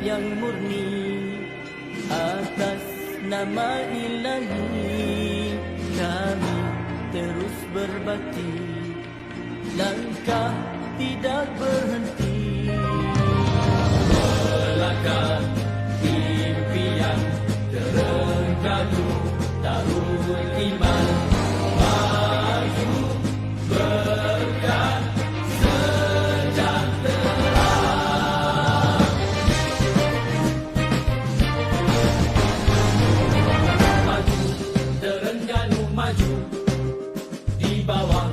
yang murni atas nama Ilahi. Kami terus berbakti, langkah tidak berhenti, melangkah impian terenggalu Darul Iman, maju berkah sejahtera. Maju Terengganu, maju di bawah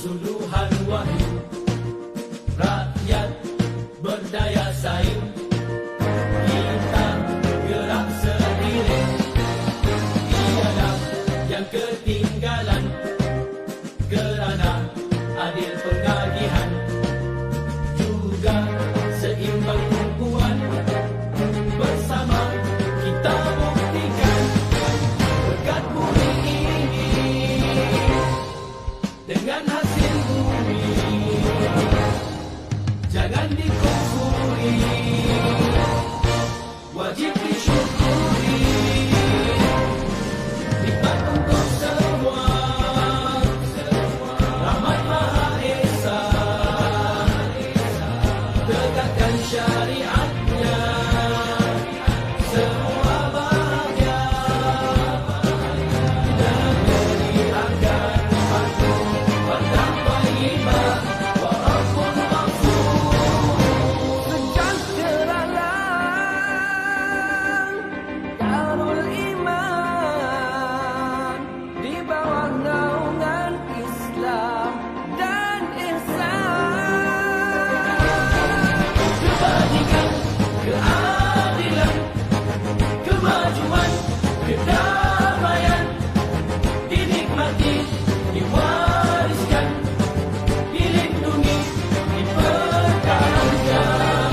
suluhan wahyu, rakyat berdaya saing, kita gerak seiring, tiada yang ketinggalan, kerana adil pengagihan, juga seimbang tumpuan, bersama kita buktikan berkat bumi ini dengan hasil bumi, jangan dikufuri, wajib disyukuri, nikmat untuk semua, rahmat Maha Esa, tegakkan syariatnya, semua bahagia, negeri akan makmur, padang thayyibah, wa rabbun ghafur. Sejahteralah Darul Iman di bawah naungan Islam dan ihsan. Kebajikan, keadilan, kemajuan, kedamaian dinikmati, diwariskan, dilindungi, dipertahankan.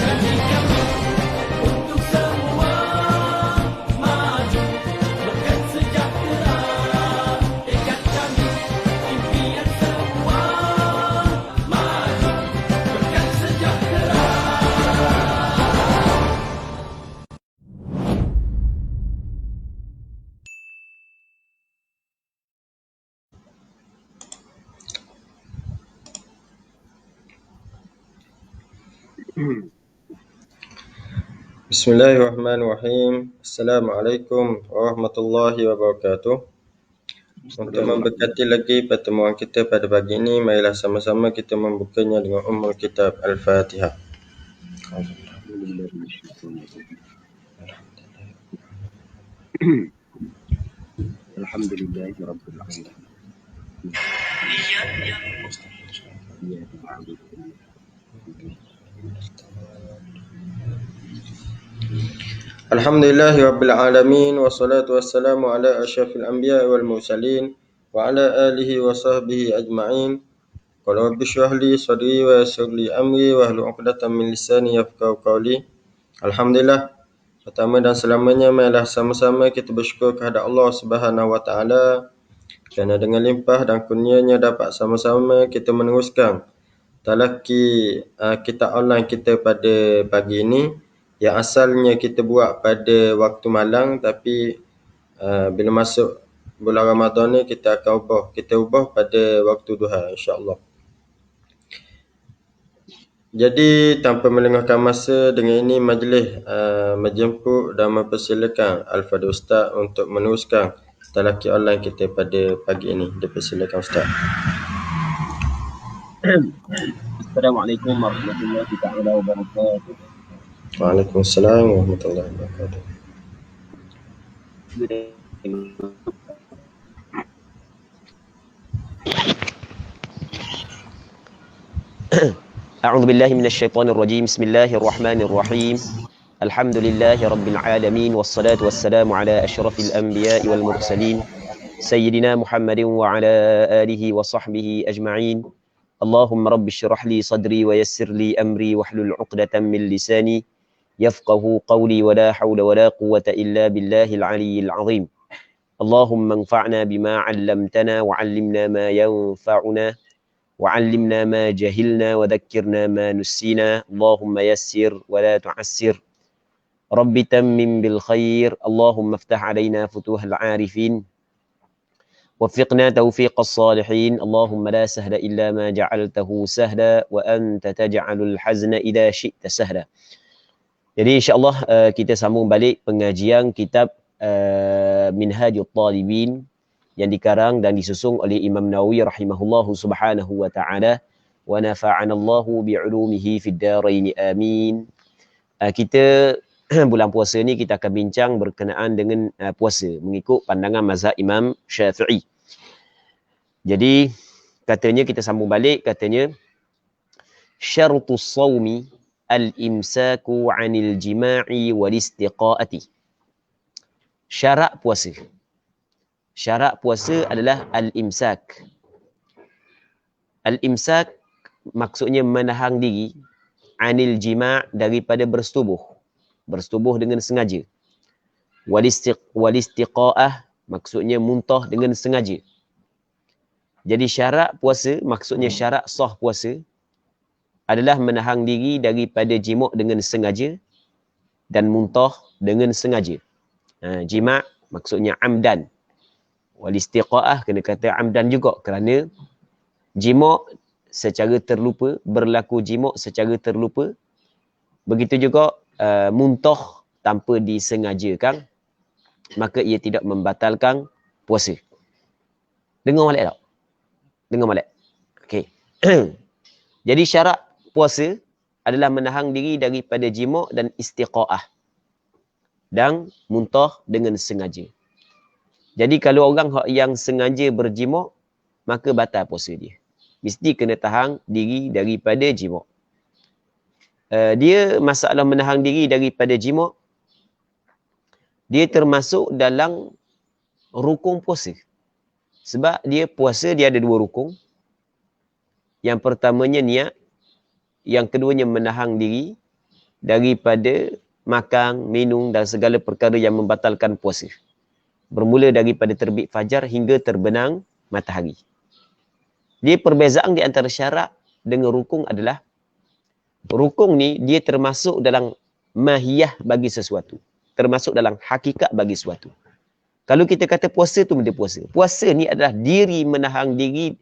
Janji kami untuk semua maju berkat sejahtera, tekad kami impian semua maju berkat sejahtera. Bismillahirrahmanirrahim. Assalamualaikum warahmatullahi wabarakatuh. Untuk memberkati lagi pertemuan kita pada pagi ini, marilah sama-sama kita membukanya dengan Ummul Kitab Al-Fatihah. Alhamdulillahi Rabbil Alamin. Alhamdulillahi Rabbil Alamin, wassalatu wassalamu ala asyrafil anbiya wal mursalin wa ala alihi wa sahbihi ajma'in. Qala rabbi shrah li sadri wa yassir li amri wa hlul 'uqdatam min lisani yafqahu qawli. Alhamdulillah, pertama dan selamanya marilah sama-sama kita bersyukur kepada Allah Subhanahu wa taala kerana dengan limpah dan kurnianya dapat sama-sama kita meneruskan talaki kita online kita pada pagi ini, yang asalnya kita buat pada waktu malam, tapi bila masuk bulan Ramadan ni kita ubah pada waktu duha, insya-Allah. Jadi tanpa melengahkan masa, dengan ini majlis menjemput dan mempersilakan Al-Fadhil Ustaz untuk meneruskan talaki online kita pada pagi ini. Dipersilakan Ustaz. Assalamualaikum warahmatullahi taala wabarakatuh. Waalaikumsalam warahmatullahi wabarakatuh. أعوذ بالله من الشيطان الرجيم. بسم الله الرحمن الرحيم. الحمد لله رب العالمين، والصلاة والسلام على أشرف الأنبياء والمرسلين سيدنا محمد وعلى آله وصحبه أجمعين. اللهم رب اشرح لي صدري ويسر لي أمري واحلل عقدة من لساني يفقه قولي، ولا حول ولا قوة إلا بالله العلي العظيم. اللهم انفعنا بما علمتنا وعلمنا ما ينفعنا وعلمنا ما جهلنا وذكرنا ما نسينا اللهم يسر ولا تعسر رب تمم بالخير اللهم افتح علينا فتوح العارفين وفقنا توفيق الصالحين اللهم لا سهل إلا ما جعلته سهلا وأنت تجعل الحزن إذا شئت سهلا. Jadi insyaAllah kita sambung balik pengajian kitab Minhajul Talibin yang dikarang dan disusun oleh Imam Nawawi rahimahullahu subhanahu wa ta'ala wa nafa'anallahu bi'ulumihi fid daraini amin. Kita bulan puasa ni kita akan bincang berkenaan dengan puasa mengikut pandangan mazhab Imam Syafi'i. Jadi katanya kita sambung balik, katanya syaratus sawmi al-imsaku 'anil jima'i wal istiqaati. Syarat puasa. Syarat puasa adalah al-imsak. Al-imsak maksudnya menahan diri 'anil jima' daripada bersetubuh. Bersetubuh dengan sengaja. Wal istiqaah maksudnya muntah dengan sengaja. Jadi syarat puasa, maksudnya syarat sah puasa adalah menahan diri daripada jima' dengan sengaja dan muntah dengan sengaja. Jima' maksudnya amdan. Wal istiqaah kena kata amdan juga kerana jima' secara terlupa, berlaku jima' secara terlupa. Begitu juga muntah tanpa disengajakan, maka ia tidak membatalkan puasa. Dengar molek tak? Dengar molek. Okey. Jadi syarat puasa adalah menahan diri daripada jima' dan istiqaah dan muntah dengan sengaja. Jadi kalau orang yang sengaja berjima', maka batal puasa dia. Mesti kena tahan diri daripada jima'. Dia masalah menahan diri daripada jima', dia termasuk dalam rukun puasa. Sebab dia puasa dia ada dua rukun. Yang pertamanya niat, yang keduanya menahan diri daripada makan, minum dan segala perkara yang membatalkan puasa. Bermula daripada terbit fajar hingga terbenam matahari. Dia perbezaan di antara syarat dengan rukun adalah rukun ni dia termasuk dalam mahiyah bagi sesuatu. Termasuk dalam hakikat bagi sesuatu. Kalau kita kata puasa tu benda puasa. Puasa ni adalah diri menahan diri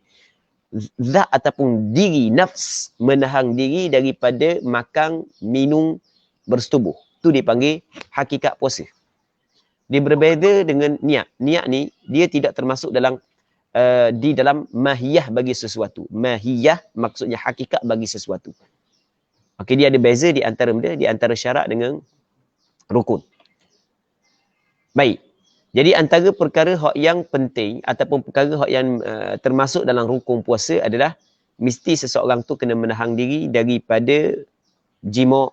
zat ataupun diri nafs menahan diri daripada makan, minum, bersetubuh. Tu dipanggil hakikat puasa. Dia berbeza dengan niat. Niat ni dia tidak termasuk dalam di dalam mahiyah bagi sesuatu. Mahiyah maksudnya hakikat bagi sesuatu. Okey, dia ada beza di antara benda, di antara syarat dengan rukun. Baik. Jadi antara perkara yang penting ataupun perkara yang termasuk dalam rukun puasa adalah mesti seseorang tu kena menahan diri daripada jima'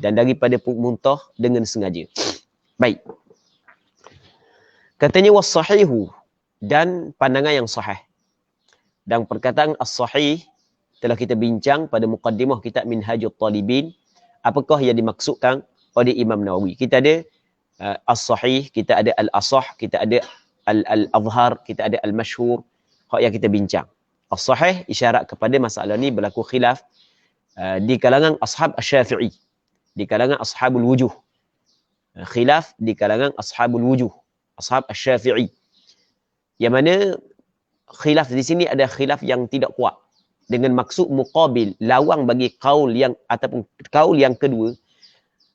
dan daripada muntah dengan sengaja. Baik. Katanya was-sahihu, dan pandangan yang sahih. Dan perkataan as-sahih telah kita bincang pada muqaddimah kitab Minhajul Talibin. Apakah yang dimaksudkan oleh Imam Nawawi? Kita ada as-sahih, kita ada al-asah, kita ada al-azhar, kita ada al-mashhur. Hak yang kita bincang. As-sahih isyarat kepada masalah ni berlaku khilaf di kalangan ashab asy-Syafi'i, di kalangan ashabul wujuh. Khilaf di kalangan ashabul wujuh, ashab asy-Syafi'i. Yang mana khilaf di sini ada khilaf yang tidak kuat dengan maksud muqabil, lawang bagi kaul yang ataupun kaul yang kedua.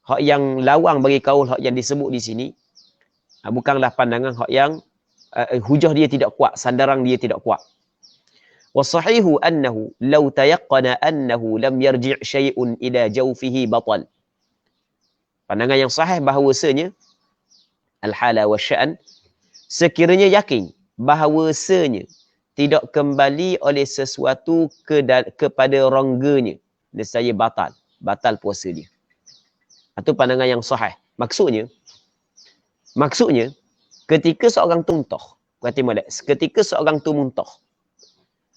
Hak yang lawang bagi kaul hak yang disebut di sini bukanlah pandangan hak yang hujah dia tidak kuat, sandaran dia tidak kuat. Wasahihu annahu law tayaqqana annahu lam yarji' syai'un ila jawfihi batal. Pandangan yang sahih bahawasanya al-hala wa sya'an, sekiranya yakin bahawasanya tidak kembali oleh sesuatu kepada rongganya, nescaya batal puasa dia. Itu pandangan yang sahih. Maksudnya ketika seorang tu muntah, ketika seorang tu muntah,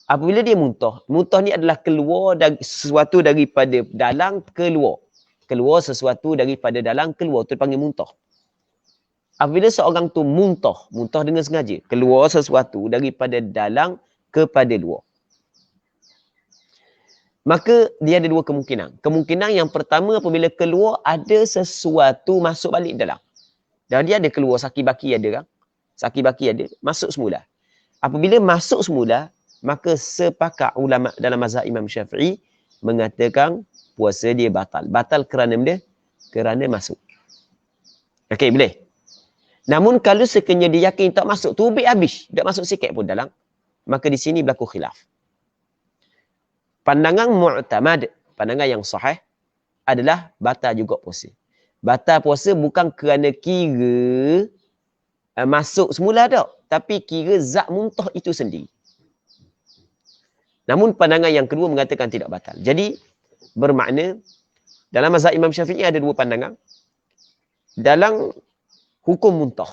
apabila dia muntah ni adalah keluar dari sesuatu daripada dalam keluar sesuatu daripada dalam keluar, tu dipanggil muntah. Apabila seorang tu muntah dengan sengaja, keluar sesuatu daripada dalam kepada luar, Maka dia ada dua kemungkinan. Kemungkinan yang pertama apabila keluar ada sesuatu masuk balik dalam. Dan dia ada keluar saki baki ada kan? Saki baki ada, masuk semula. Apabila masuk semula, maka sepakat ulama dalam mazhab Imam Syafi'i mengatakan puasa dia batal. Batal kerana benda? Kerana masuk. Okey, boleh? Namun kalau sekiranya dia yakin tak masuk, tubik habis, tak masuk sikit pun dalam, maka di sini berlaku khilaf. Pandangan mu'tamad, pandangan yang sahih adalah batal juga puasa. Batal puasa bukan kerana kira masuk semula tak, tapi kira zat muntah itu sendiri. Namun pandangan yang kedua mengatakan tidak batal. Jadi bermakna dalam mazhab Imam Syafi'i ada dua pandangan. Dalam hukum muntah.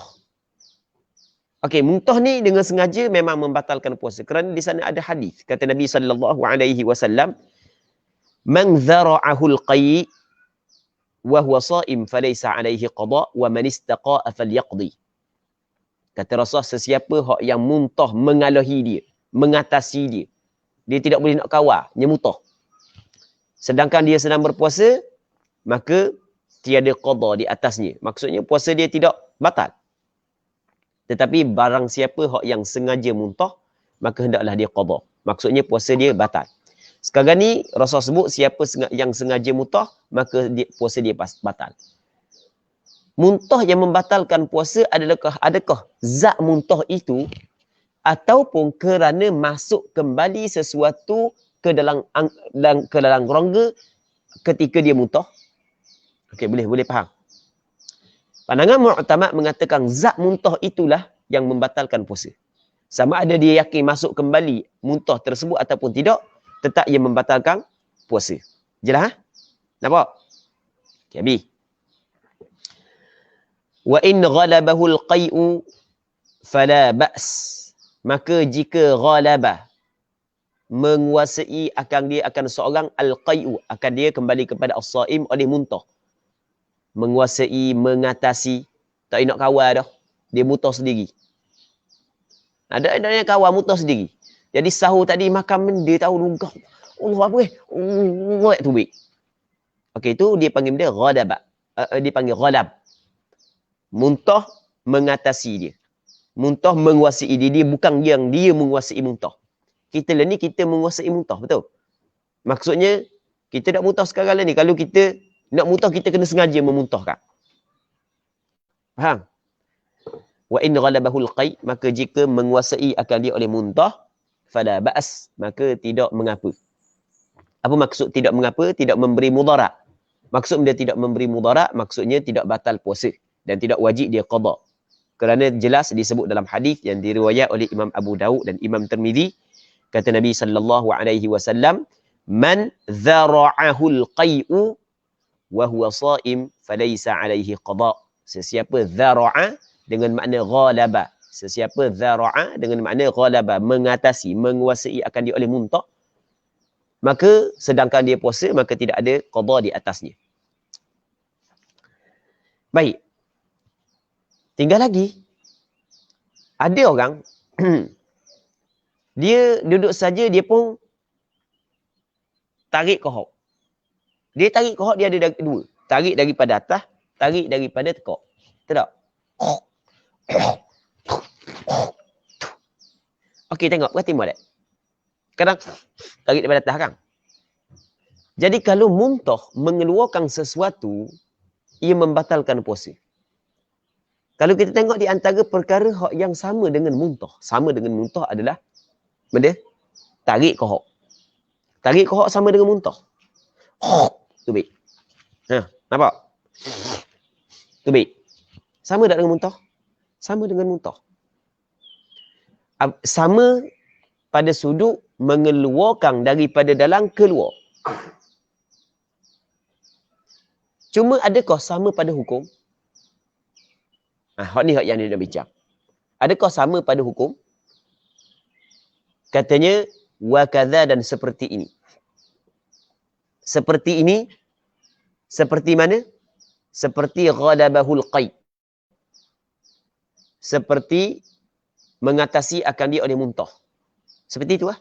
Okey, muntah ni dengan sengaja memang membatalkan puasa. Kerana di sana ada hadis kata Nabi SAW, "Man dhara'ahu al-qai' wa huwa sha'im falaysa 'alayhi qada' wa man istaqa'a falyaqdi." Kata Rasul, sesiapa hak yang muntah mengalahi dia, mengatasi dia, dia tidak boleh nak kawal, dia muntah. Sedangkan dia sedang berpuasa, maka tiada qada di atasnya. Maksudnya puasa dia tidak batal. Tetapi barang siapa hak yang sengaja muntah, maka hendaklah dia qada. Maksudnya puasa dia batal. Sekarang ni Rasul sebut siapa yang sengaja muntah, maka puasa dia batal. Muntah yang membatalkan puasa adakah zat muntah itu ataupun kerana masuk kembali sesuatu ke dalam rongga ketika dia muntah? Okey, boleh faham. Pandangan mu'tamad mengatakan zat muntah itulah yang membatalkan puasa. Sama ada dia yakin masuk kembali muntah tersebut ataupun tidak, tetap ia membatalkan puasa. Jelas? Nampak? Okay, habis. Wa in ghalabahu al-qai'u fala ba's. Maka jika ghalabah menguasai akan seorang al-qai'u, akan dia kembali kepada as-saim oleh muntah. Menguasai, mengatasi, tak nak kawal dah. Dia muntah sendiri. Ada yang kawal muntah sendiri. Jadi sahur tadi makan benda tahu lunggah. Allah apa Allah tu baik. Okey, itu dia panggil benda ghadab. Dia panggil ghalab. Muntah mengatasi dia. Muntah menguasai dia. Dia bukan yang dia menguasai muntah. Kita lah ni kita menguasai muntah, betul? Maksudnya kita nak muntah sekarang lah ni. Kalau kita nak muntah, kita kena sengaja memuntahkan. Faham? Wa in ghalabahu al-qai', maka jika menguasai akan dia oleh muntah, fala ba's, maka tidak mengapa. Apa maksud tidak mengapa? Tidak memberi mudarat. Maksud dia tidak memberi mudarat, maksudnya tidak batal puasa dan tidak wajib dia qada. Kerana jelas disebut dalam hadis yang diriwayat oleh Imam Abu Daud dan Imam Tirmizi, kata Nabi SAW, "Man dhara'ahu al-qai'u wa huwa sha'im falaysa 'alaihi qada." Sesiapa dhara'a dengan makna ghalaba. Sesiapa dhara'a dengan makna ghalaba, mengatasi, menguasai akan dia oleh muntah, maka sedangkan dia puasa, maka tidak ada qada di atasnya. Baik. Tinggal lagi. Ada orang dia duduk saja, dia pun tarik kohok. Dia tarik kohok, dia ada dua. Tarik daripada atas, tarik daripada tekak. Betul tak? Okey, tengok. Berarti molek. Kadang tarik daripada atas kan? Jadi kalau muntah mengeluarkan sesuatu, ia membatalkan puasa. Kalau kita tengok di antara perkara yang sama dengan muntah. Sama dengan muntah adalah benda tarik kohok. Tarik kohok sama dengan muntah. Tu baik. Nampak? Tu baik. Sama tak dengan muntah? Sama dengan muntah. Sama pada sudut mengeluarkan daripada dalam keluar. Cuma adakah sama pada hukum? Hak ni hak yang dia nak bincang. Adakah sama pada hukum? Katanya, wa kadza, dan seperti ini. Seperti ini, seperti mana? Seperti ghadabahul qai'. Seperti mengatasi akan dia oleh muntah. Seperti itu lah.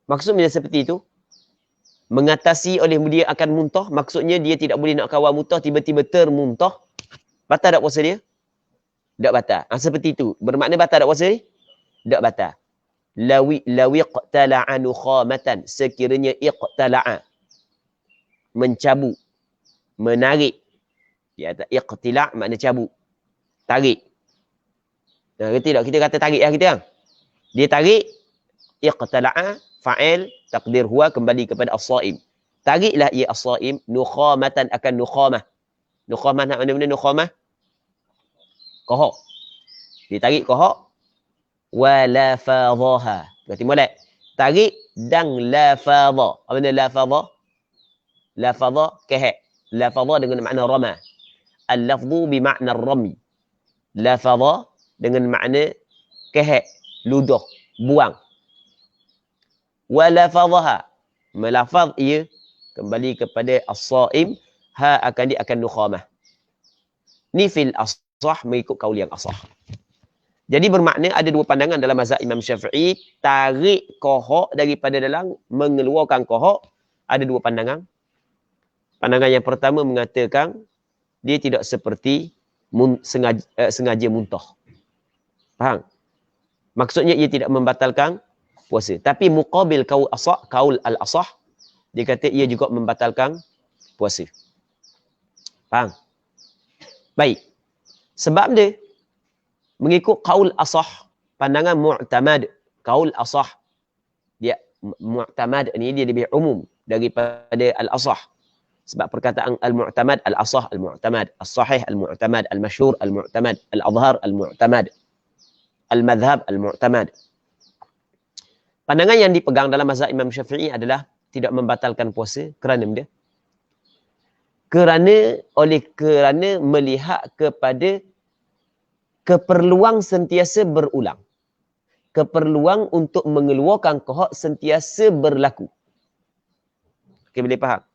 Maksudnya seperti itu. mengatasi oleh dia akan muntah, maksudnya dia tidak boleh nak kawal muntah, tiba-tiba termuntah, batal tak puasa dia? Tak batal. Seperti itu. Bermakna batal tak puasa dia? Tak batal. Lawi iqtala'a nukhamatan, sekiranya iqtala'a, mencabut, menarik. Dia kata iqtila' makna cabut, tarik. Nah, kerti tak? Kita kata tarik lah kita kan? Dia tarik, iqtala'a, fa'il, takdir huwa, kembali kepada as-saim. Tariklah ia as-saim, nukhamatan akan nukhamah. Nukhamah nak mana-mana nukhamah? Kohok. Dia tarik kohok. Wa lafadhaha. Berarti molek. Tarik dan lafadha. Apa benda lafadha? Lafadha kehek. Lafadha dengan makna rama. Al-lafdhu bimakna rami. Lafadha dengan makna kehek, ludah, buang. Wa lafadhaha. Melafaz ia kembali kepada as-saim, ha akan dia akan nukhamah. Ni fil asah, mengikut kaul yang asah. Jadi bermakna ada dua pandangan dalam mazhab Imam Syafi'i, tarik kohok daripada dalam, mengeluarkan kohok, ada dua pandangan. Pandangan yang pertama mengatakan dia tidak seperti sengaja muntah. Faham? Maksudnya ia tidak membatalkan puasa. Tapi muqabil kaul al-asah, dia kata ia juga membatalkan puasa. Faham? Baik. Sebab dia mengikut kaul asah, pandangan mu'tamad, kaul asah, dia mu'tamad ni dia lebih umum daripada al-asah. Sebab perkataan al-mu'tamad, al-asah, al-mu'tamad, as-sahih, al-mu'tamad, al-masyhur, al-mu'tamad, al-azhar, al-mu'tamad, al-madhhab, al-mu'tamad. Pandangan yang dipegang dalam mazhab Imam Syafi'i adalah tidak membatalkan puasa kerana dia. Kerana melihat kepada keperluan sentiasa berulang. Keperluan untuk mengeluarkan kohok sentiasa berlaku. Okey, boleh faham?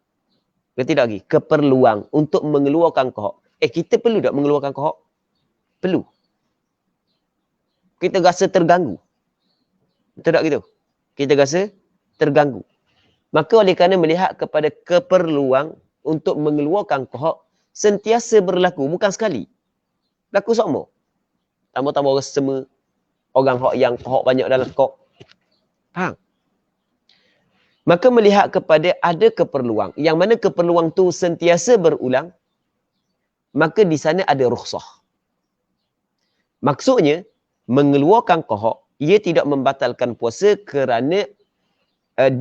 Berarti tak lagi? Keperluan untuk mengeluarkan kohok. Kita perlu tak mengeluarkan kohok? Perlu. Kita rasa terganggu. Betul tak gitu? Kita rasa terganggu. Maka oleh kerana melihat kepada keperluan untuk mengeluarkan kohok sentiasa berlaku, bukan sekali. Berlaku sama. Tambah-tambah orang semua, orang yang kohok banyak dalam kok. Faham? Maka melihat kepada ada keperluan, yang mana keperluan tu sentiasa berulang, maka di sana ada rukhsah. Maksudnya, mengeluarkan kohok, ia tidak membatalkan puasa kerana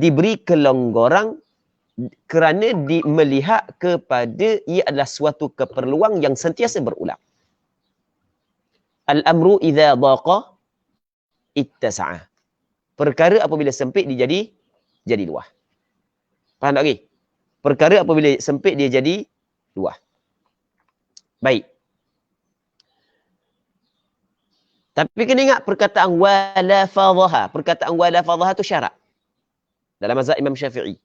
diberi kelonggaran, kerana melihat kepada ia adalah suatu keperluan yang sentiasa berulang. Al-amru idza daqa ittasa'a. Perkara apabila sempit dia jadi luas. Faham tak lagi? Perkara apabila sempit dia jadi luas. Baik. Tapi kena ingat perkataan wala fadhaha. Perkataan wala fadhaha tu syarat dalam mazhab Imam Syafi'i.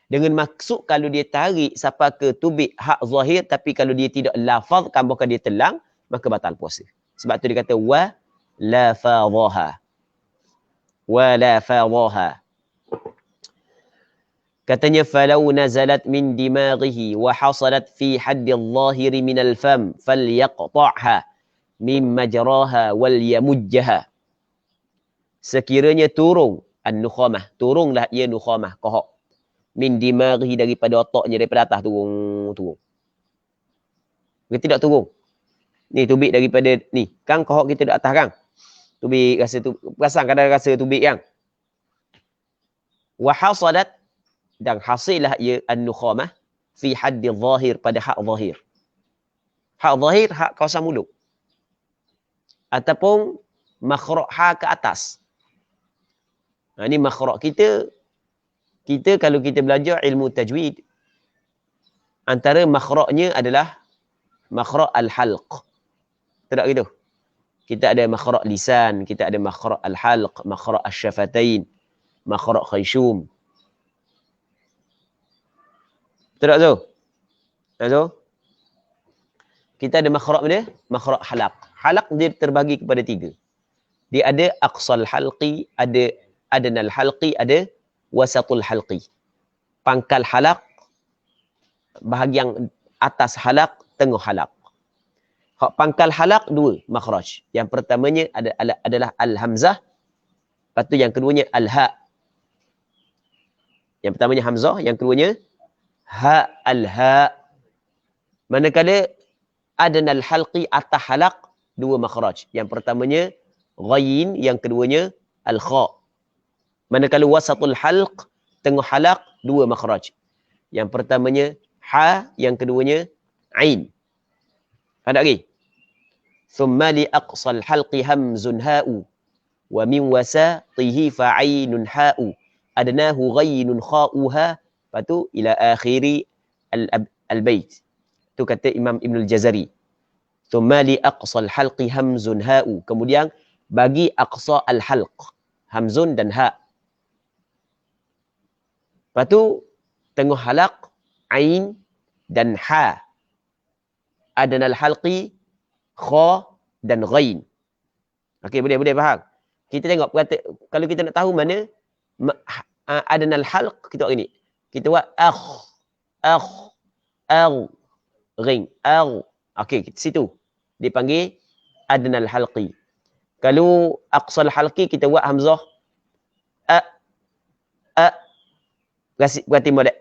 Dengan maksud kalau dia tarik sampai ke tubik hak zahir, tapi kalau dia tidak lafazkan, bukan dia telang, maka batal puasa. Sebab tu dia kata wa la fadhaha. Wa la fadhaha. Katanya falau nazalat min dimaghihi wa hasalat fi haddi adh-dhahiri min al-fam falyaqta'ha min majraha wal yamujjaha. Sekiranya turun an-nukhamah, turunlah ia nukhamah, kohok, min dimaghihi daripada otaknya, daripada atas turun. Dia tidak turun. Ni tubik daripada ni. Kan kohok kita di atas kan? Tubik rasa tu, perasan kadang rasa tubik kan? Wa hasalat, dan hasillah ia an-nukhamah fi haddi zahir, pada hak zahir. Hak zahir, hak kawasan mulut. Ataupun makhraj ha ke atas. Ini makhraj kita kalau kita belajar ilmu tajwid, antara makhrajnya adalah makhraj al-halq. Tak gitu. Kita ada makhraj lisan, kita ada makhraj al-halq, makhraj asy-syafatain, makhraj khayshum. Betul tak tu? Kita ada makhraj mana? Makhraj halaq. Halaq dia terbagi kepada 3. Dia ada aqsal halqi, ada adnal halqi, ada wasatul halqi. pangkal halak, bahagian atas halak, tengah halak. Hak pangkal halak dua makhraj. Yang pertamanya adalah al-hamzah, lepas tu yang keduanya al-ha. Yang pertamanya hamzah, yang keduanya ha, al-ha. Manakala adnal halqi, atas halak, dua makhraj. Yang pertamanya ghain, yang keduanya al-kha. Manakala wasatul halq, tengah halak, dua makhraj. Yang pertamanya ha, yang keduanya ain. Ada lagi? Thumma li aqsal halqi hamzun ha'u wa min wasatihi fa'ainun ha'u adnahu ghainun kha'uha, lepas tu ila akhiri al-bait. Tu kata Imam Ibn al-Jazari. Thumma li aqsal halqi hamzun ha'u. Kemudian bagi aqsa al-halq, hamzun dan ha'. Lepas tu tengah halaq, ain dan ha. Adnal halqi, kha dan ghain. Okey, boleh faham? Kita tengok kalau kita nak tahu mana adnal halq, kita buat gini. Kita buat ring, okey, situ dipanggil adnal halqi. Kalau aqsal halqi, kita buat hamzah berarti model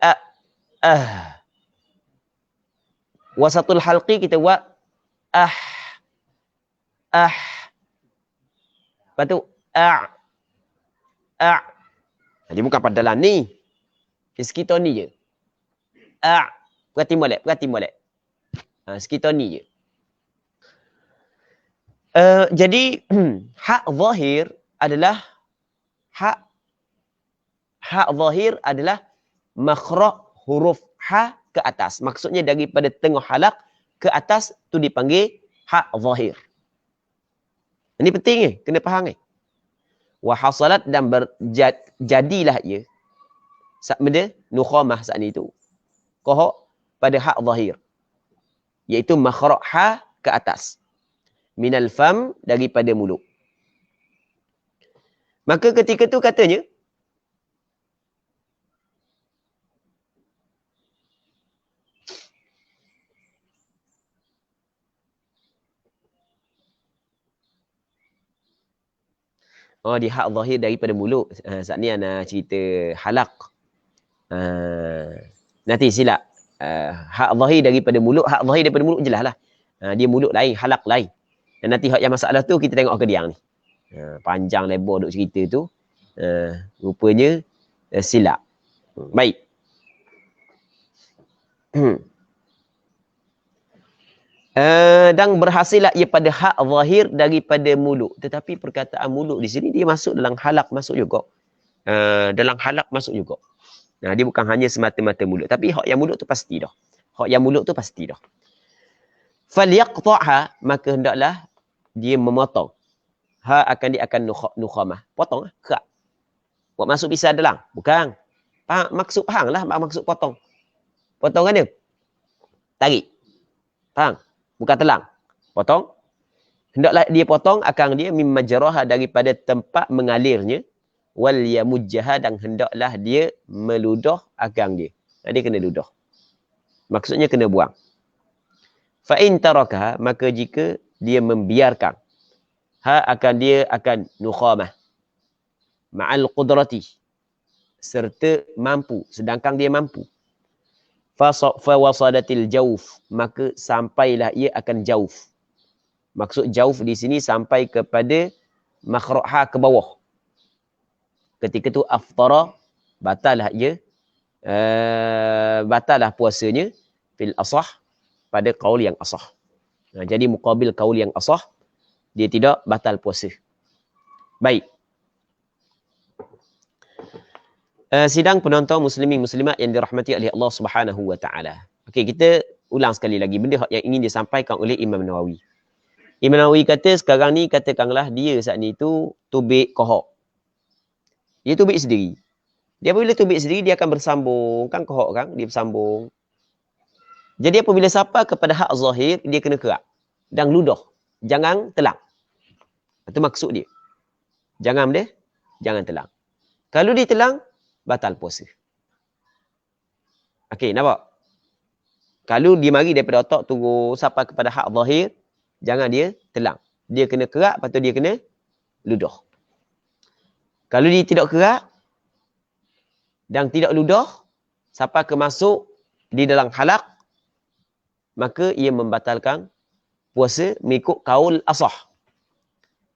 wasatul halqi, kita buat lepas tu dia bukan padalan ni, sekitar ni je. Berarti molek. Sekitar ni je. Jadi hak zahir adalah makhraj huruf ha ke atas. Maksudnya daripada tengah halak ke atas tu dipanggil hak zahir. Ini penting ni, kena faham ni. Wa hasalat, dan jadilah ia benda nukhamah saat ni tu qah pada hak zahir, iaitu makhraj ha ke atas, minal fam, daripada mulut. Maka ketika tu katanya di hak zahir daripada mulut. Saat ni ana cerita halak. Nanti silap. Hak zahir daripada mulut, hak zahir daripada mulut jelas lah. Dia mulut lain, halak lain. Dan nanti hak yang masalah tu kita tengok ke dia ni. Panjang lebar duk cerita tu. Rupanya silap. Baik. Dan berhasillah ia pada hak zahir daripada mulut. Tetapi perkataan mulut di sini dia masuk dalam halak, masuk juga. Dalam halak masuk juga. Dia bukan hanya semata-mata mulut. Tapi hak yang mulut tu pasti dah. Hak yang mulut tu pasti dah. Falyaqta'ha, maka hendaklah dia memotong. Ha dia akan nukhamah. Potong lah. Kerak. Buat masuk pisah dalam. Bukan. Maksud faham lah maksud potong. Potong kan dia? Tarik. Faham? Bukan telang. Potong. Hendaklah dia potong akang dia mimma jaraha, daripada tempat mengalirnya, wal yamujjaha, dan hendaklah dia meludah akang dia. Dia kena ludah. Maksudnya kena buang. Fa in tarakaha, maka jika dia membiarkan, dia akan nukhamah ma'al qudrati, serta mampu, sedangkan dia mampu. Fa wasadatil jauf, maka sampailah ia akan jauf. Maksud jauf di sini sampai kepada makhraj ha ke bawah. Ketika tu aftara, batallah ia, batallah puasanya fil asah, pada qaul yang asah. Jadi muqabil qaul yang asah, dia tidak batal puasa. Baik. Sidang penonton muslimin muslimat yang dirahmati oleh Allah Subhanahu wa taala. Okey, kita ulang sekali lagi benda yang ingin disampaikan oleh Imam Nawawi. Imam Nawawi kata sekarang ni, katakanlah dia saat ni tu tubik kohok. Dia tubik sendiri. Dia apabila tubik sendiri, dia akan bersambung. Kan kohok kan, dia bersambung. Jadi apabila sapa kepada hak zahir, dia kena kerak. Dan ludah. Jangan telang. Itu maksud dia. Jangan telang. Kalau dia telang, batal puasa. Okey, nampak? Kalau dia mari daripada otak turun sampai kepada hak zahir, jangan dia telang. Dia kena kerak, lepas tu dia kena ludah. Kalau dia tidak kerak dan tidak ludah, sampai ke masuk di dalam halaq, maka ia membatalkan puasa mengikut kaul asah.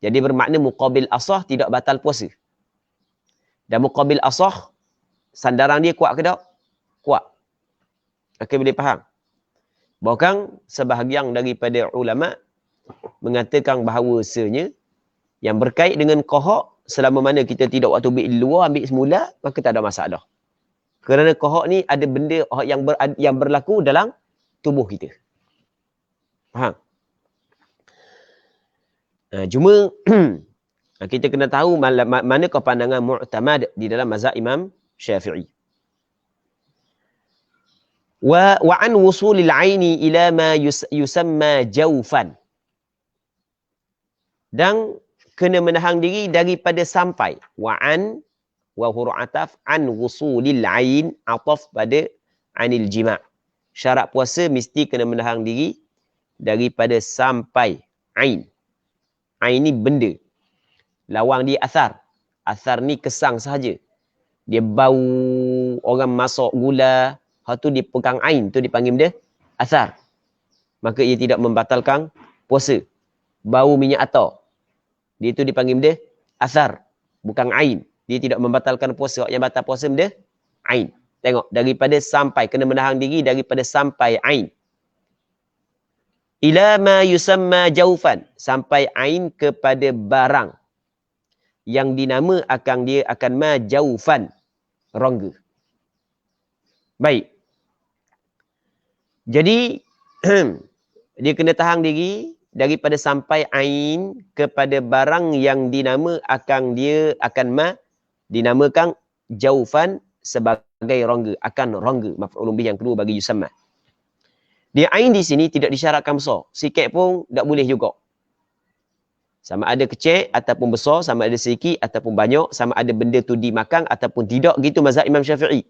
Jadi bermakna muqabil asah tidak batal puasa. Dan muqabil asah, sandaran dia kuat ke tak? Kuat. Okey, boleh faham? Bahkan sebahagian daripada ulama mengatakan bahawasanya yang berkait dengan qahak, selama mana kita tidak waktu ambil luar, ambil semula, maka tak ada masalah. Kerana qahak ni ada benda yang berlaku dalam tubuh kita. Faham? Cuma kita kena tahu manakah pandangan mu'tamad di dalam mazhab Imam Syafi'i. Wa an wusulil aini ila ma yusamma jawfan. Dan kena menahan diri daripada sampai. Wa huruf ataf an wusulil ain, ataf pada anil jima'. Syarat puasa mesti kena menahan diri daripada sampai ain. Ain ni benda. Lawang dia athar. Athar ni kesang sahaja. Dia bau orang masak gula, hal tu dia pegang ain, tu dipanggil dia athar. Maka ia tidak membatalkan puasa. Bau minyak atar, dia tu dipanggil dia athar, bukan ain. Dia tidak membatalkan puasa. Yang batal puasa dia ain. Tengok, daripada sampai, kena menahan diri daripada sampai ain. Ila ma yusamma jawfan, sampai ain kepada barang yang dinama akan dia akan ma jawfan, rongga. Baik. Jadi dia kena tahan diri daripada sampai ain kepada barang yang dinama akan dia akan ma dinamakan jawfan sebagai rongga, akan rongga, maf'ulun bih yang kedua bagi yusamma. Dia ain di sini tidak disyaratkan besar. Sikit pun tak boleh juga. Sama ada kecil ataupun besar, sama ada sikit ataupun banyak, sama ada benda tu dimakan ataupun tidak, gitu mazhab Imam Syafi'i.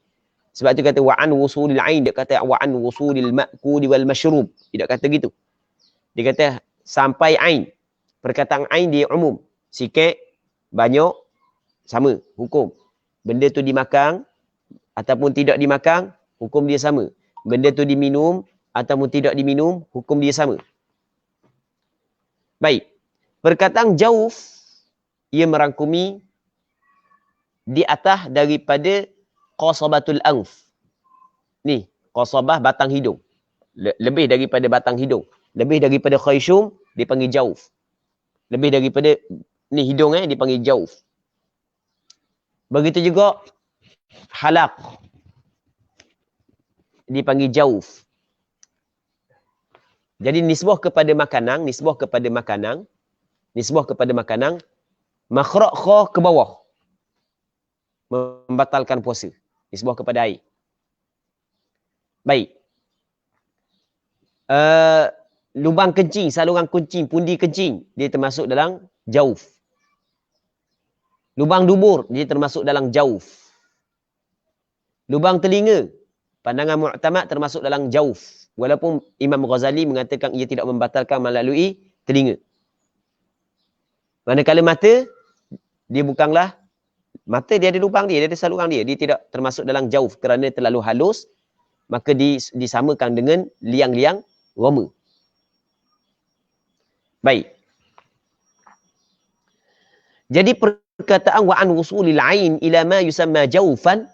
Sebab tu kata wa'an wusulil ain, dia kata wa'an wusulil ma'kuli wal mashrub. Dia kata gitu. Dia kata sampai ain. Perkataan ain dia umum. Sikit, banyak, sama hukum. Benda tu dimakan ataupun tidak dimakan, hukum dia sama. Benda tu diminum ataupun tidak diminum, hukum dia sama. Baik. Perkataan jawf, ia merangkumi di atas daripada qasabatul anf. Ni, qasabah batang hidung. Lebih daripada batang hidung. Lebih daripada khayshum, dipanggil jawf. Lebih daripada ni hidung dipanggil jawf. Begitu juga halaq, dipanggil jawf. Jadi nisbah kepada makanan, makhraj kha ke bawah membatalkan puasa. Nisbah kepada air. Baik. Lubang kencing, saluran kencing, pundi kencing, dia termasuk dalam jawf. Lubang dubur, dia termasuk dalam jawf. Lubang telinga, pandangan mu'tamad termasuk dalam jawf. Walaupun Imam Ghazali mengatakan ia tidak membatalkan melalui telinga. Manakala mata, dia bukanlah, mata dia ada lubang dia ada saluran dia. Dia tidak termasuk dalam jawf kerana terlalu halus, maka disamakan dengan liang-liang roma. Baik. Jadi perkataan wa'an wusulil ain ila ma yusamma jawfan,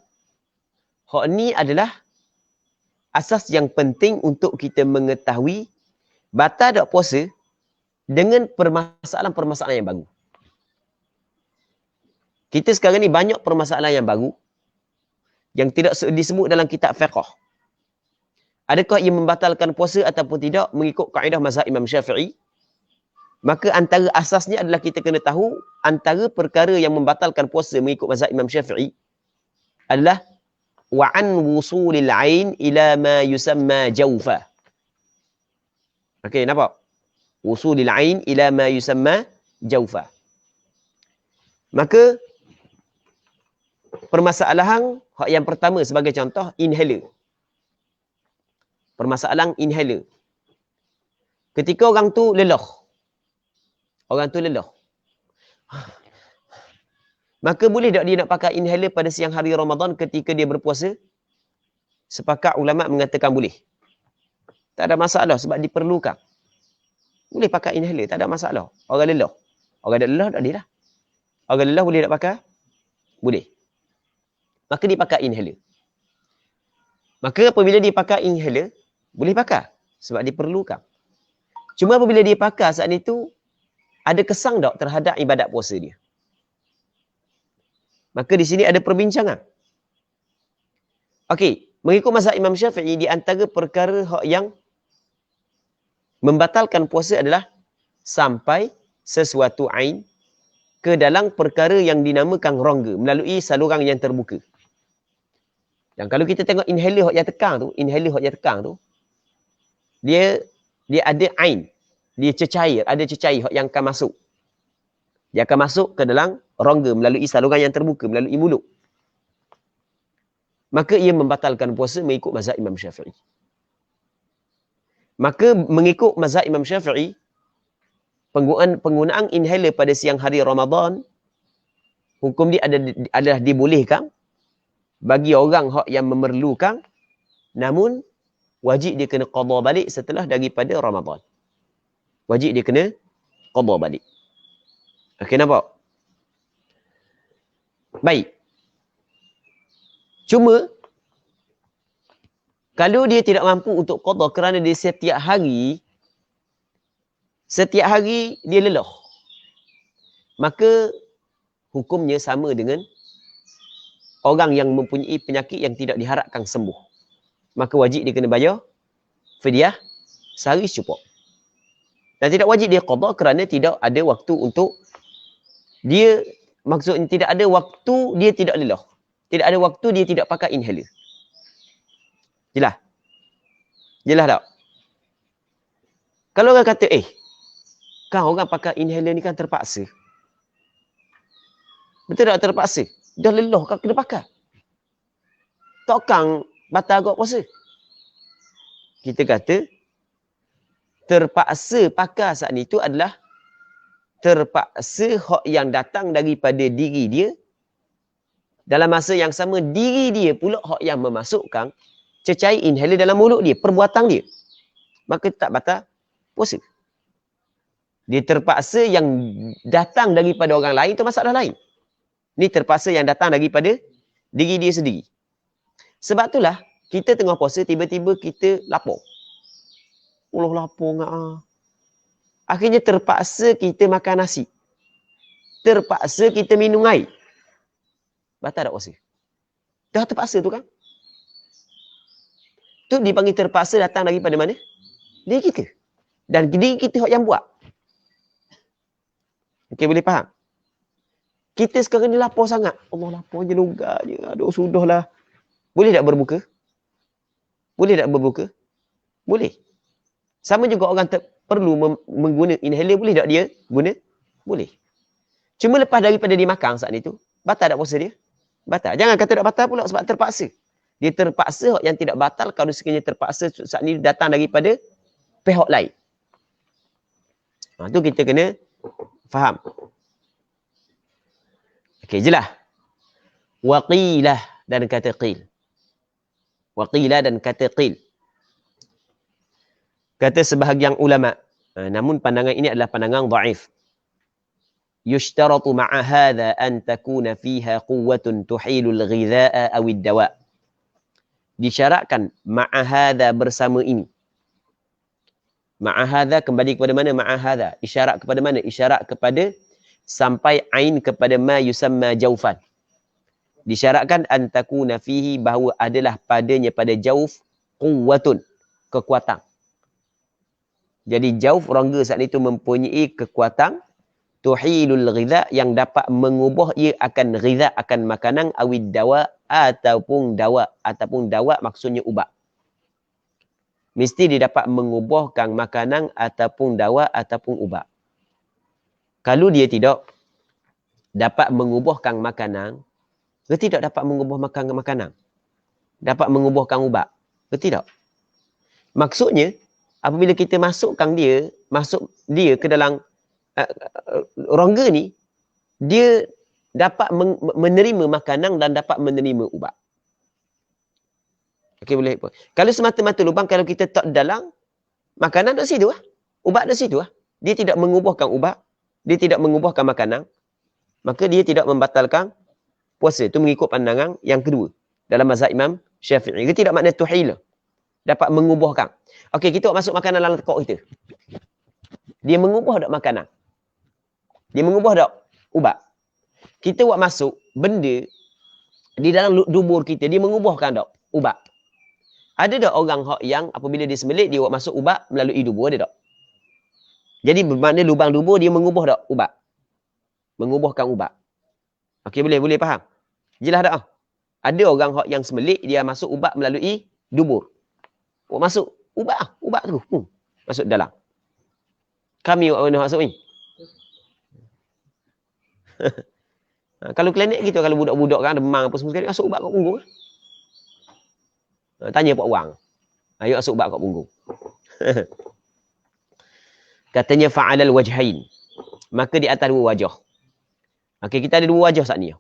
hak ni adalah asas yang penting untuk kita mengetahui batal tak puasa dengan permasalahan-permasalahan yang baru. Kita sekarang ni banyak permasalahan yang baru yang tidak disebut dalam kitab fiqh. Adakah ia membatalkan puasa ataupun tidak mengikut kaedah mazhab Imam Syafi'i? Maka antara asasnya adalah kita kena tahu antara perkara yang membatalkan puasa mengikut mazhab Imam Syafi'i adalah wa'an wusulil ain ila ma yusamma jawfa. Okey, nampak? Wusulil ain ila ma yusamma jawfa. Maka permasalahan yang pertama sebagai contoh inhaler. permasalahan inhaler. Ketika orang tu lelah. Maka boleh tak dia nak pakai inhaler pada siang hari Ramadan ketika dia berpuasa? Sepakat ulama mengatakan boleh. Tak ada masalah sebab diperlukan. Boleh pakai inhaler, tak ada masalah. Orang lelah. Orang tak lelah tak boleh lah. Orang lelah boleh tak pakai? Boleh. Maka dia pakai inhaler. Maka apabila dia pakai inhaler, boleh pakai. Sebab diperlukan. Cuma apabila dia pakai saat itu, ada kesang tak terhadap ibadat puasa dia? Maka di sini ada perbincangan. Okey, mengikut mazhab Imam Syafi'i, di antara perkara yang membatalkan puasa adalah sampai sesuatu ain ke dalam perkara yang dinamakan rongga melalui saluran yang terbuka. Dan kalau kita tengok inhaler yang tekang tu, dia ada ain, dia cecair, ada cecair yang akan masuk. Dia akan masuk ke dalam rongga melalui saluran yang terbuka, melalui mulut. Maka ia membatalkan puasa mengikut mazhab Imam Syafi'i. Maka mengikut mazhab Imam Syafi'i, penggunaan inhaler pada siang hari Ramadan, hukum dia adalah dibolehkan bagi orang yang memerlukan, namun wajib dia kena qada balik setelah daripada Ramadan. Wajib dia kena qada balik. Okey, nampak? Baik. Cuma, kalau dia tidak mampu untuk qada kerana dia setiap hari dia lelah, maka hukumnya sama dengan orang yang mempunyai penyakit yang tidak diharapkan sembuh. Maka wajib dia kena bayar fidyah sehari secukup. Dan tidak wajib dia qada kerana tidak ada waktu untuk dia, maksudnya tidak ada waktu dia tidak lelah. Tidak ada waktu dia tidak pakai inhaler. Jelas? Jelas tak? Kalau orang kata, kan orang pakai inhaler ni kan terpaksa. Betul tak terpaksa? Dah lelah kan kena pakai. Takkan batal agak puasa. Kita kata, terpaksa pakai saat ni tu adalah terpaksa hak yang datang daripada diri dia. Dalam masa yang sama, diri dia pula hak yang memasukkan cecair inhaler dalam mulut dia, perbuatan dia. Maka tak batal puasa. Dia terpaksa yang datang daripada orang lain, itu masalah lain. Ni terpaksa yang datang daripada diri dia sendiri. Sebab itulah, kita tengah puasa, tiba-tiba kita lapar. Allah lapar ngak. Akhirnya terpaksa kita makan nasi. Terpaksa kita minum air. Batal tak puasa? Dah terpaksa tu kan? Tu dipanggil terpaksa datang daripada mana? Diri kita. Dan diri kita yang buat. Okey, boleh faham? Kita sekarang ni lapar sangat. Allah lapar je logak je. Aduh, sudahlah. Boleh tak berbuka? Boleh tak berbuka? Boleh. Sama juga orang perlu menggunakan inhaler, boleh tak dia guna? Boleh. Cuma lepas daripada dia makan saat itu, batal tak puasa dia? Batal. Jangan kata tak batal pula sebab terpaksa. Dia terpaksa yang tidak batal kalau sekiranya terpaksa saat ini datang daripada pihak lain. Itu kita kena faham. Okey, jelas. Waqilah dan kata qil. Waqilah dan kata qil. Kata sebahagian ulama, namun pandangan ini adalah pandangan dhaif. Yushtaratu ma'a hadha an takuna fiha quwwatun tuhilul ghidha'a aw ad-dawa'. Disyaratkan ma'a hadha bersama ini. Ma'a hadha kembali kepada mana? Ma'a hadha. Isyarat kepada mana? Isyarat kepada sampai ain kepada ma yusamma jaufan. Disyaratkan an takuna fihi bahawa adalah padanya pada jauf quwwatun, kekuatan. Jadi jauf rongga saat itu mempunyai kekuatan tuhilul ghidha yang dapat mengubah ia akan ghidha, akan makanan, awid dawa ataupun dawa maksudnya ubat. Mesti dia dapat mengubahkan makanan ataupun dawa ataupun ubat. Kalau dia tidak dapat mengubahkan makanan, dia tidak dapat mengubah makanan, dapat mengubahkan ubat. Betul tak? Maksudnya, apabila kita masuk dia ke dalam rongga ni, dia dapat menerima makanan dan dapat menerima ubat. Okey, boleh. Kalau semata-mata lubang, kalau kita tak dalam, makanan duduk situ lah. Ubat duduk situ lah. Dia tidak mengubahkan ubat, dia tidak mengubahkan makanan, maka dia tidak membatalkan puasa. Itu mengikut pandangan yang kedua dalam mazhab Imam Syafi'i. Itu tidak makna tuhila, dapat mengubahkan. Okey, kita masuk makanan dalam tekok kita. Dia mengubah tak makanan? Dia mengubah tak ubat? Kita buat masuk benda di dalam dubur kita, dia mengubahkan tak ubat? Ada tak orang yang apabila dia sembelit, dia buat masuk ubat melalui dubur, ada tak? Jadi bermakna lubang dubur dia mengubah tak ubat? Mengubahkan ubat. Okey, boleh faham? Jelas tak? Ada orang yang sembelit, dia masuk ubat melalui dubur. Buat masuk ubat tu. Masuk dalam. Kami buat mana masuk ni? Kalau klinik gitu, kalau budak-budak kan demam apa semua sekali, masuk ubat kat punggung. Tanya Pak Wang. Ayo masuk ubat kat punggung. Katanya fa'alal wajhain. Maka di atas dua wajah. Okey, kita ada dua wajah saat ni.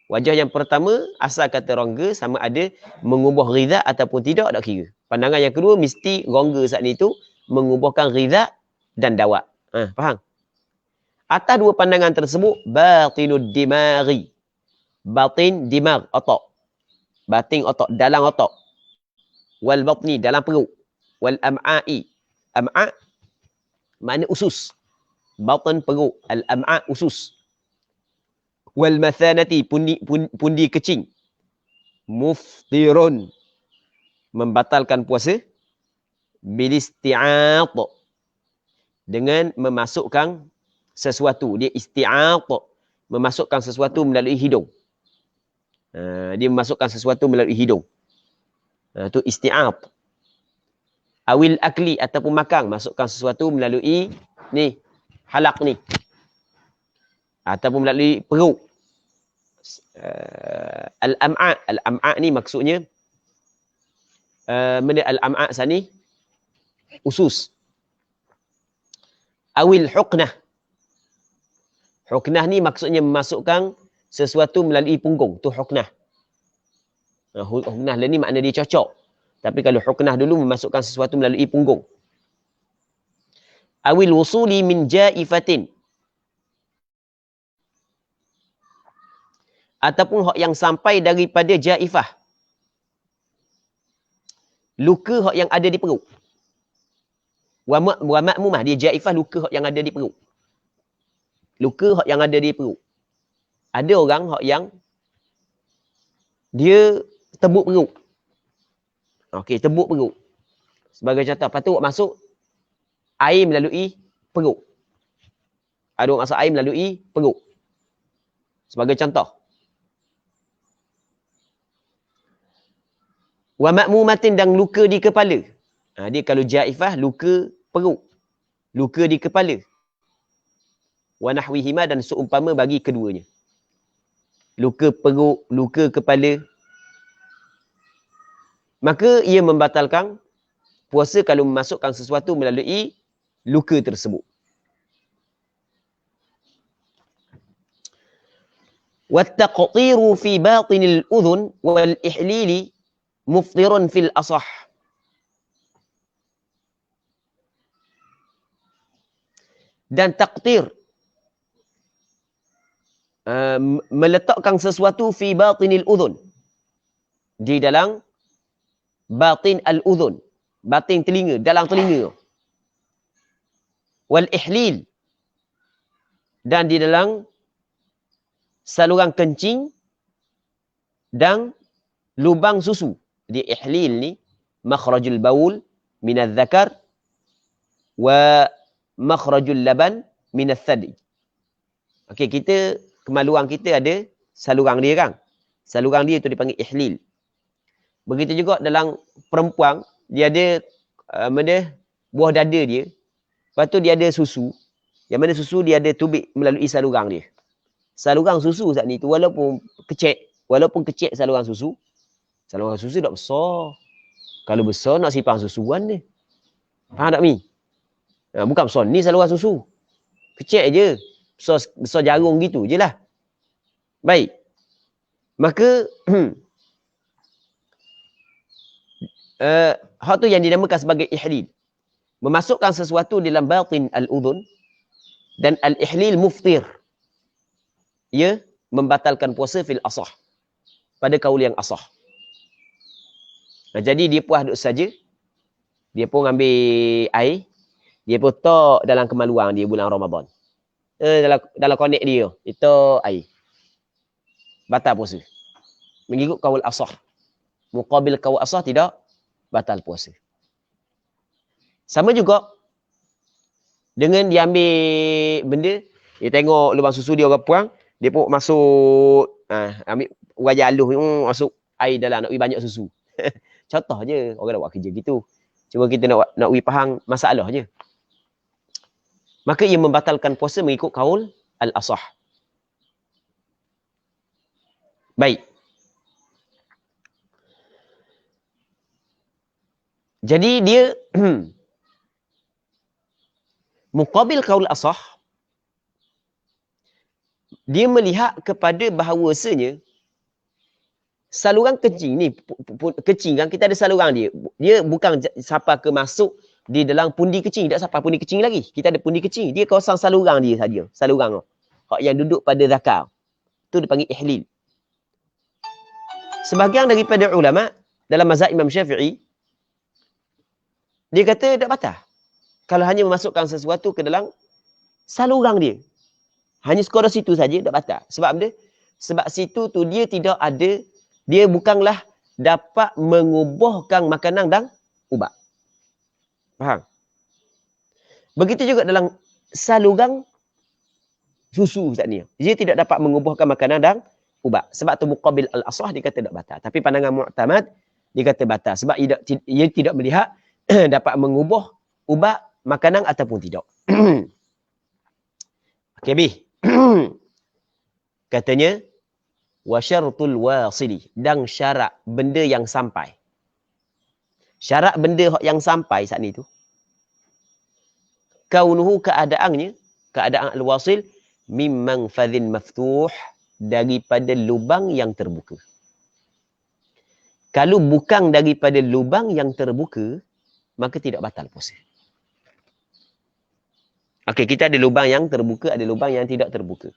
Wajah yang pertama, asal kata rongga sama ada mengubah ghidha ataupun tidak, tak kira. Pandangan yang kedua, mesti rongga saat ni tu mengubahkan ghidha dan dawat. Faham? Atas dua pandangan tersebut, batinud dimari. Batin dimar, otak. Batin otak, dalam otak. Wal batni, dalam perut. Wal am'a'i. Am'a' makna usus. Batin perut. Al-am'a' usus. Wal mathanati, pundi kecing. Muftirun, membatalkan puasa. Bilisti'at, dengan memasukkan sesuatu. Dia isti'at, memasukkan sesuatu melalui hidung. Dia memasukkan sesuatu melalui hidung. Itu isti'at. Awil akli, ataupun makan, masukkan sesuatu melalui ni, halak ni. Ataupun melalui perut. Al-am'a'. Al-am'a' ni maksudnya, benda al-am'a' sani, usus. Awil huknah. Huknah ni maksudnya memasukkan sesuatu melalui punggung. Tu huknah. Huknah ni makna dia cocok. Tapi kalau huknah dulu memasukkan sesuatu melalui punggung. Awil wusuli min jaifatin. Ataupun hak yang sampai daripada jaifah. Luka hak yang ada di perut. Wa ma'mumah, dia jaifah luka hak yang ada di perut. Luka hak yang ada di perut. Ada orang hak yang dia tebuk perut. Okey, tebuk perut. Sebagai contoh, lepas tu masuk air melalui perut. Ada orang masuk air melalui perut. Sebagai contoh. Wa ma'mumatin, dan luka di kepala. Dia kalau jaifah, luka perut. Luka di kepala. Wa nahwihima, dan seumpama bagi keduanya. Luka perut, luka kepala. Maka ia membatalkan puasa kalau memasukkan sesuatu melalui luka tersebut. Wattaqtiru fi batinil udhun wal ihlili muftirun fil asah. Dan taktir, meletakkan sesuatu fi batinil udhun, di dalam batin al-udhun, batin telinga, dalam telinga. Wal ihlil, dan di dalam saluran kencing dan lubang susu. Di ihlil ni makhrajul baul minadh dzakar wa makhrajul laban minadh thadi. Okey, kita kemaluan kita ada saluran dia kan. Saluran dia tu dipanggil ihlil. Begitu juga dalam perempuan, dia ada buah dada dia. Lepas tu dia ada susu. Yang mana susu dia ada tubik melalui saluran dia. Saluran susu saat ni tu walaupun kecil saluran susu tak besar. Kalau besar nak sipang susuan dia. Faham tak Mi? Bukan besar ni saluran susu. Kecil je. Besar jarum gitu je lah. Baik. Maka hak tu yang dinamakan sebagai ihlil. Memasukkan sesuatu dalam batin al-udhun dan al-ihlil muftir. Ia membatalkan puasa fil asah. Pada kaul yang asah. Jadi dia puas duduk saja. Dia pun ambil air. Dia pun tok dalam kemaluan dia bulan Ramadan. Dalam konek dia. Itu air. Batal puasa. Mengikut kaul asah. Muqabil kaul asah tidak batal puasa. Sama juga dengan dia ambil benda, dia tengok lubang susu dia orang puang, dia pun masuk ambil wajah halus masuk air dalam nak bagi banyak susu. Contoh je orang nak buat kerja gitu. Cuma kita nak bagi faham masalah je. Maka ia membatalkan puasa mengikut kaul al-asah. Baik. Jadi dia muqabil kaul asah, dia melihat kepada bahawasanya saluran kencing ni, kencing kan kita ada saluran dia. Dia bukan siapa ke masuk di dalam pundi kencing, tak siapa pundi kencing lagi. Kita ada pundi kencing, dia kawasan saluran dia saja, saluran tu. Hak yang duduk pada zakar. Tu dipanggil ihlil. Sebahagian daripada ulama dalam mazhab Imam Syafi'i, dia kata tak batal. Kalau hanya memasukkan sesuatu ke dalam saluran dia. Hanya sekadar situ saja tak batal. Sebab apa? Sebab situ tu dia tidak ada, dia bukanlah dapat mengubahkan makanan dan ubat. Faham? Begitu juga dalam saluran susu Ustaz ni. Dia tidak dapat mengubahkan makanan dan ubat. Sebab tu muqabil al-asah dia kata tak batal. Tapi pandangan mu'tamad dia kata batal. Sebab ia tidak melihat dapat mengubah ubat makanan ataupun tidak. Okey, Bi. Katanya wa syartul wasili, dan syarat benda yang sampai. Syarat benda yang sampai saat ni tu, kaunuhu keadaannya, keadaan al-wasil mimman fadhin maftuh, daripada lubang yang terbuka. Kalau bukan daripada lubang yang terbuka, maka tidak batal puasa. Okey, kita ada lubang yang terbuka, ada lubang yang tidak terbuka.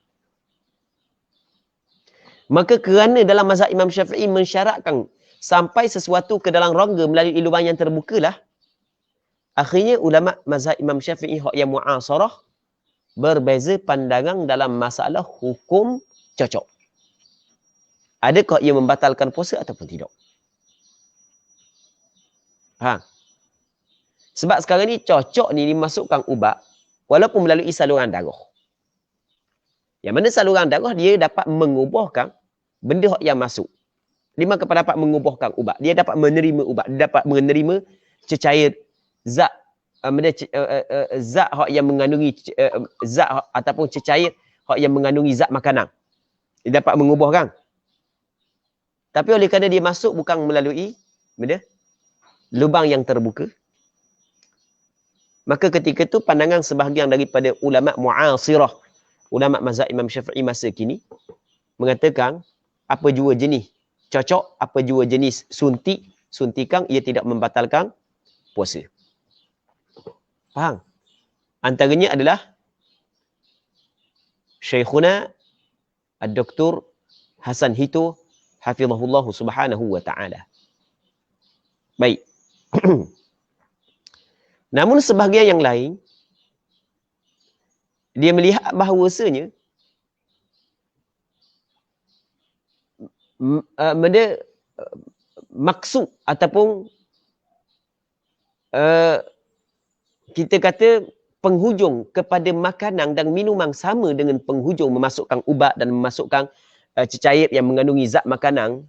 Maka kerana dalam mazhab Imam Syafi'i mensyaratkan sampai sesuatu ke dalam rongga melalui lubang yang terbuka lah, akhirnya ulama mazhab Imam Syafi'i yang mu'asarah berbeza pandangan dalam masalah hukum cocok. Adakah ia membatalkan puasa ataupun tidak? Faham? Sebab sekarang ni cocok ni dimasukkan ubat walaupun melalui saluran darah. Yang mana saluran darah dia dapat mengubahkan benda yang masuk. Dia dapat mengubahkan ubat. Dia dapat menerima ubat. Dia dapat menerima cecair zat zat yang mengandungi zat ataupun cecair yang mengandungi zat makanan. Dia dapat mengubahkan. Tapi oleh kerana dia masuk bukan melalui benda lubang yang terbuka, maka ketika itu pandangan sebahagian daripada ulama mu'asirah, ulama mazhab Imam Syafi'i masa kini mengatakan apa jua jenis cocok, apa jua jenis suntikan, ia tidak membatalkan puasa. Faham? Antaranya adalah Syekhuna Ad-Doktor Hasan Hito hafizahullah subhanahu wa ta'ala. Baik. Namun sebahagian yang lain, dia melihat bahawasanya maksud ataupun kita kata penghujung kepada makanan dan minuman sama dengan penghujung memasukkan ubat dan memasukkan cecair yang mengandungi zat makanan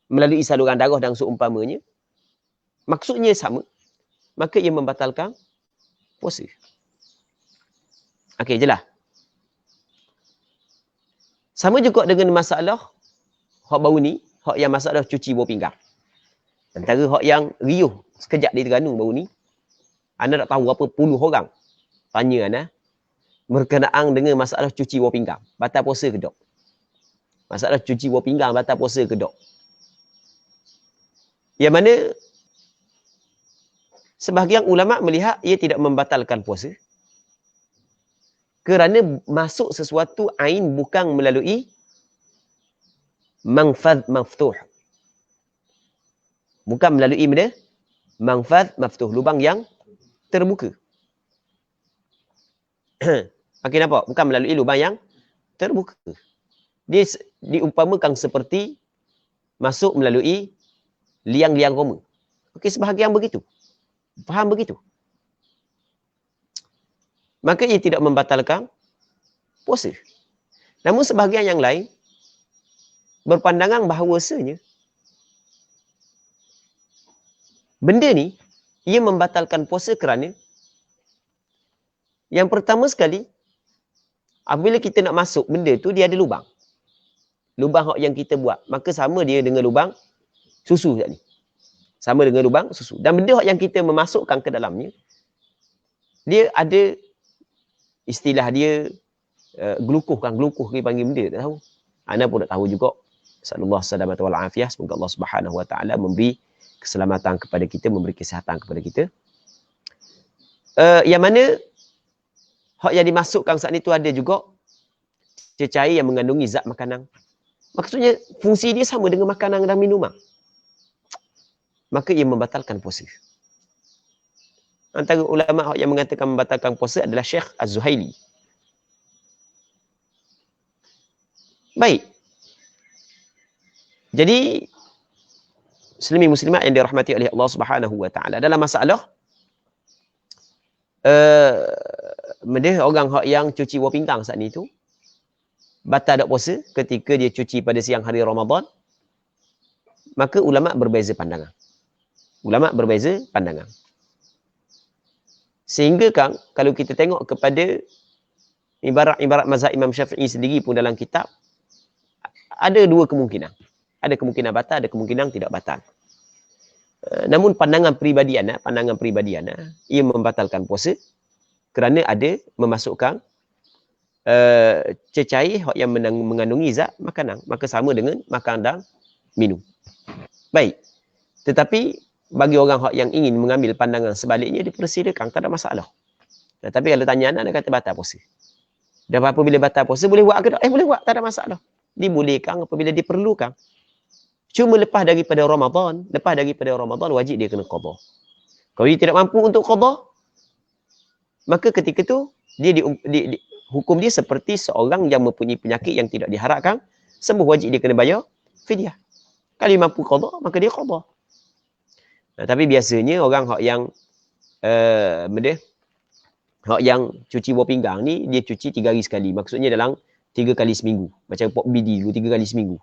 melalui saluran darah dan seumpamanya, maksudnya sama, maka ia membatalkan puasa. Okey, jelas. Sama juga dengan masalah hak baru ni, hak yang masalah cuci buah pinggang. Antara hak yang riuh sekejap di Terengganu baru ni, anda tak tahu berapa puluh orang tanya anda berkenaan dengan masalah cuci buah pinggang. Batal puasa ke tak? Masalah cuci buah pinggang batal puasa ke tak? Yang mana sebahagian ulama melihat ia tidak membatalkan puasa kerana masuk sesuatu ain bukan melalui manfadh maftuh. Bukan melalui mana? Manfadh maftuh, lubang yang terbuka. Okey, nampak? Bukan melalui lubang yang terbuka. Dia diumpamakan seperti masuk melalui liang-liang roma. Okey, sebahagian begitu. Faham begitu? Maka ia tidak membatalkan puasa. Namun sebahagian yang lain berpandangan bahawasanya benda ni ia membatalkan puasa kerana yang pertama sekali, apabila kita nak masuk benda tu, dia ada lubang. Lubang yang kita buat. Maka sama dia dengan lubang susu tadi. Sama dengan lubang susu. Dan benda yang kita memasukkan ke dalamnya, dia ada istilah dia glukoh kan. Glukoh dia panggil benda, tak tahu. Anda pun tak tahu juga. Sallallahu salamatu wal afiyah. Semoga Allah Subhanahu wa taala memberi keselamatan kepada kita, memberi kesihatan kepada kita. Yang mana hak yang dimasukkan saat itu ada juga cecair yang mengandungi zat makanan. Maksudnya fungsi dia sama dengan makanan dan minuman. Maka ia membatalkan puasa. Antara ulama yang mengatakan membatalkan puasa adalah Syekh Az-Zuhaili. Baik. Jadi Muslimin muslimat yang dirahmati oleh Allah Subhanahu wa taala, dalam masalah orang hak yang cuci buah pinggang saat ni tu batal tak puasa ketika dia cuci pada siang hari Ramadan, maka ulama berbeza pandangan. Ulama berbeza pandangan. Sehingga kan kalau kita tengok kepada ibarat mazhab Imam Syafi'i sendiri pun dalam kitab, ada dua kemungkinan. Ada kemungkinan batal, ada kemungkinan tidak batal. Namun pandangan peribadi ana, ia membatalkan puasa kerana ada memasukkan cecair yang mengandungi zat makanan. Maka sama dengan makan dan minum. Baik. Tetapi bagi orang yang ingin mengambil pandangan sebaliknya, dipersilakan, tak ada masalah. Tapi kalau tanya anak, dia kata batal puasa. Dan apabila batal puasa, boleh buat ke tak? Boleh buat, tak ada masalah. Dibolehkan apabila diperlukan. Cuma lepas daripada Ramadan, wajib dia kena qada. Kalau dia tidak mampu untuk qada, maka ketika tu dia hukum dia seperti seorang yang mempunyai penyakit yang tidak diharapkan, sembuh, wajib dia kena bayar fidyah. Kalau dia mampu qada, maka dia qada. Tapi biasanya orang yang yang cuci buah pinggang ni, dia cuci 3 hari sekali. Maksudnya dalam 3 kali seminggu. Macam pok bidi dulu 3 kali seminggu.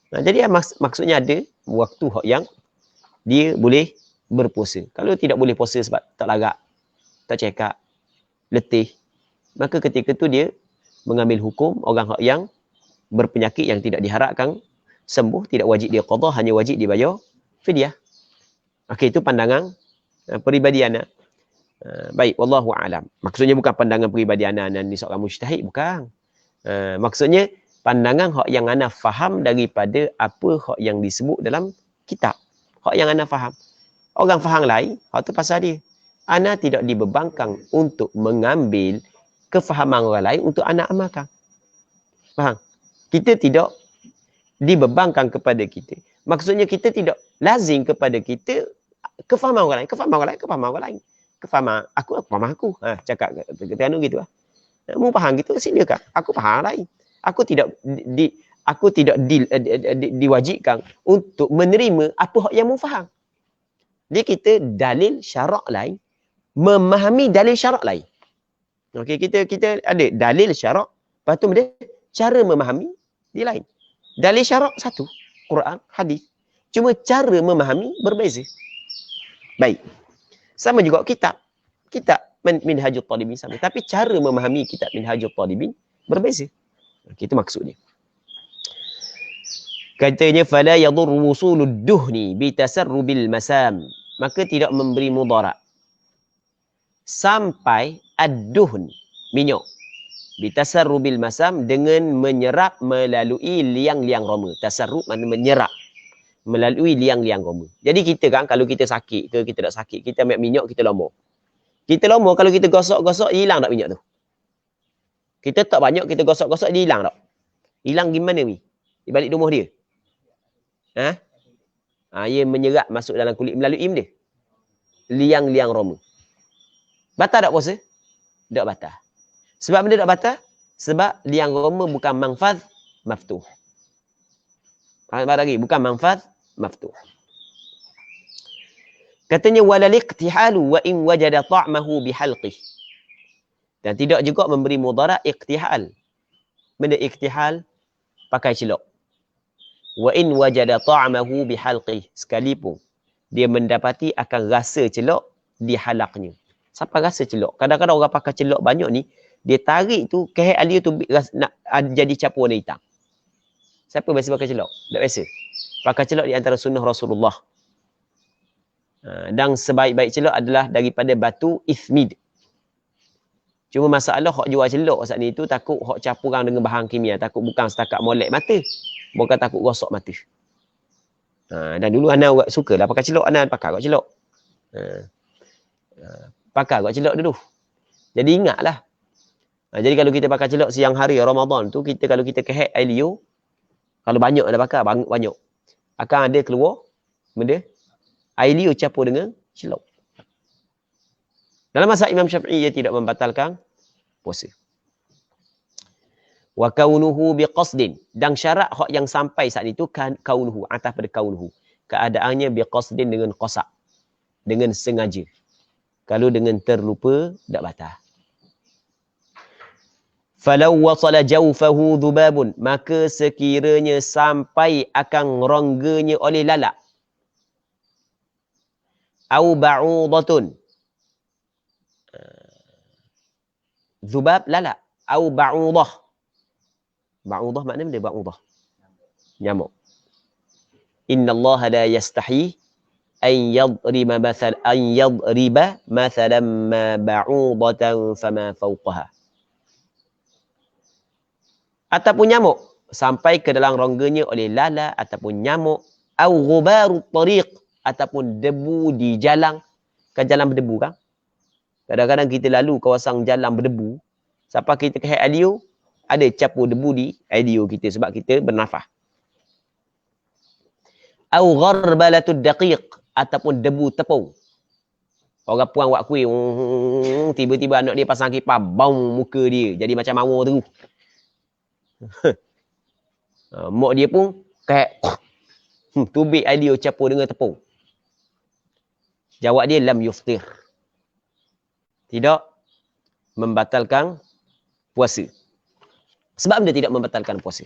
Jadi maksudnya ada waktu yang dia boleh berpuasa. Kalau tidak boleh puasa sebab tak larat, tak check up, letih, maka ketika tu dia mengambil hukum orang yang berpenyakit yang tidak diharapkan sembuh, tidak wajib dia qada, hanya wajib dia bayar fidyah. Okey, itu pandangan peribadi ana. Baik, wallahu a'lam. Maksudnya bukan pandangan peribadi ana ni seorang mujtahid, bukan. Maksudnya pandangan yang ana faham daripada apa yang disebut dalam kitab. Hak yang ana faham. Orang faham lain, hak tu pasal dia. Ana tidak dibebankan untuk mengambil kefahaman orang lain untuk ana amalkan. Faham? Kita tidak dibebankan kepada kita. Maksudnya kita tidak lazim kepada kita kefahaman orang lain. Kefahaman aku. Cakap kata anu gitu lah. Mu faham gitu, silakan. Aku faham lain. Aku tidak diwajibkan untuk menerima apa yang mu faham. Dia kita dalil syarak lain, memahami dalil syarak lain. Okey, kita ada dalil syarak, lepas tu cara memahami dia lain. Dalil syarak satu, Quran, hadis. Cuma cara memahami berbeza. Baik. Sama juga kitab. Kitab Minhajul Talibin sama. Tapi cara memahami kitab Minhajul Talibin berbeza. Itu maksudnya. Katanya fala yadur wusulud duhni bi tasarrubil masam. Maka tidak memberi mudarat sampai ad-duhn, minyak, bi tasarrubil masam, dengan menyerap melalui liang-liang roma. Tasarrub maknanya menyerap melalui liang-liang roma. Jadi kita kan kalau kita sakit ke kita tak sakit, kita ambil minyak, kita lomor. Kita lomor, kalau kita gosok-gosok, hilang tak minyak tu? Kita tak banyak, kita gosok-gosok, dia hilang tak? Hilang gimana ni? Di balik rumah dia. Ia menyerap masuk dalam kulit melalui dia. Liang-liang roma. Batal tak puasa? Tak batal. Sebab benda tak batal? Sebab liang roma bukan manfaz maftuh. Lagi, bukan manfaz maftuh. Katanya walal iqtihalu wa in wajada ta'mahu bihalqih. Dan tidak juga memberi mudarat iqtihal. Benda iqtihal pakai celok. Wa in wajada ta'mahu bihalqih, sekalipun dia mendapati akan rasa celok di halaknya. Siapa rasa celok? Kadang-kadang orang pakai celok banyak ni, dia tarik tu kehek alia tu nak jadi campur warna hitam. Siapa biasa pakai celok? Tak biasa. Pakai celok di antara sunnah Rasulullah. Dan sebaik-baik celok adalah daripada batu ithmid. Cuma masalah hak jual celok saat ni tu takut hak campuran dengan bahan kimia, takut bukan setakat molek mata, bukan takut gosok mata. Dan dulu anak sukalah pakai celok, anak pakai kat celok. Pakai kat celok dulu. Jadi ingatlah. Jadi kalau kita pakai celok siang hari Ramadan tu, kita kalau kita kehek air liur, kalau banyak dah pakai, banyak, akan ada keluar benda air liur campur dengan celok. Dalam mazhab Imam Syafi'i, ia tidak membatalkan puasa. Wa kaunuhu biqasdin, dan syarat hak yang sampai saat itu kan kaunuhu, atas pada kaunuhu, keadaannya biqasdin, dengan qasak, dengan sengaja. Kalau dengan terlupa, tak batal. Falau wasala jawfahu dhubabun, maka sekiranya sampai akan rongganya oleh lalat, au ba'udatun, dhubab lalat, au ba'udah. Ba'udah maknanya dia ba'udah, nyamuk. Inna Allah la yastahi an yadriba mathalan ma ba'udatan fama fawqaha. Ataupun nyamuk sampai ke dalam rongganya oleh lalat ataupun nyamuk, au ghubaru tariq, ataupun debu di jalan. Kan jalan berdebu kan? Kadang-kadang kita lalu kawasan jalan berdebu, sampai kita ke air liur, ada capur debu di air liur kita sebab kita bernafas. Au gharbalatud daqiq, ataupun debu tepung. Orang puang buat kuih, tiba-tiba anak dia pasang kipas, bau muka dia jadi macam mawar tu. Mak dia pun kayak tubik air liur campur dengan tepung. Jawab dia lam yuftir, tidak membatalkan puasa. Sebab dia tidak membatalkan puasa.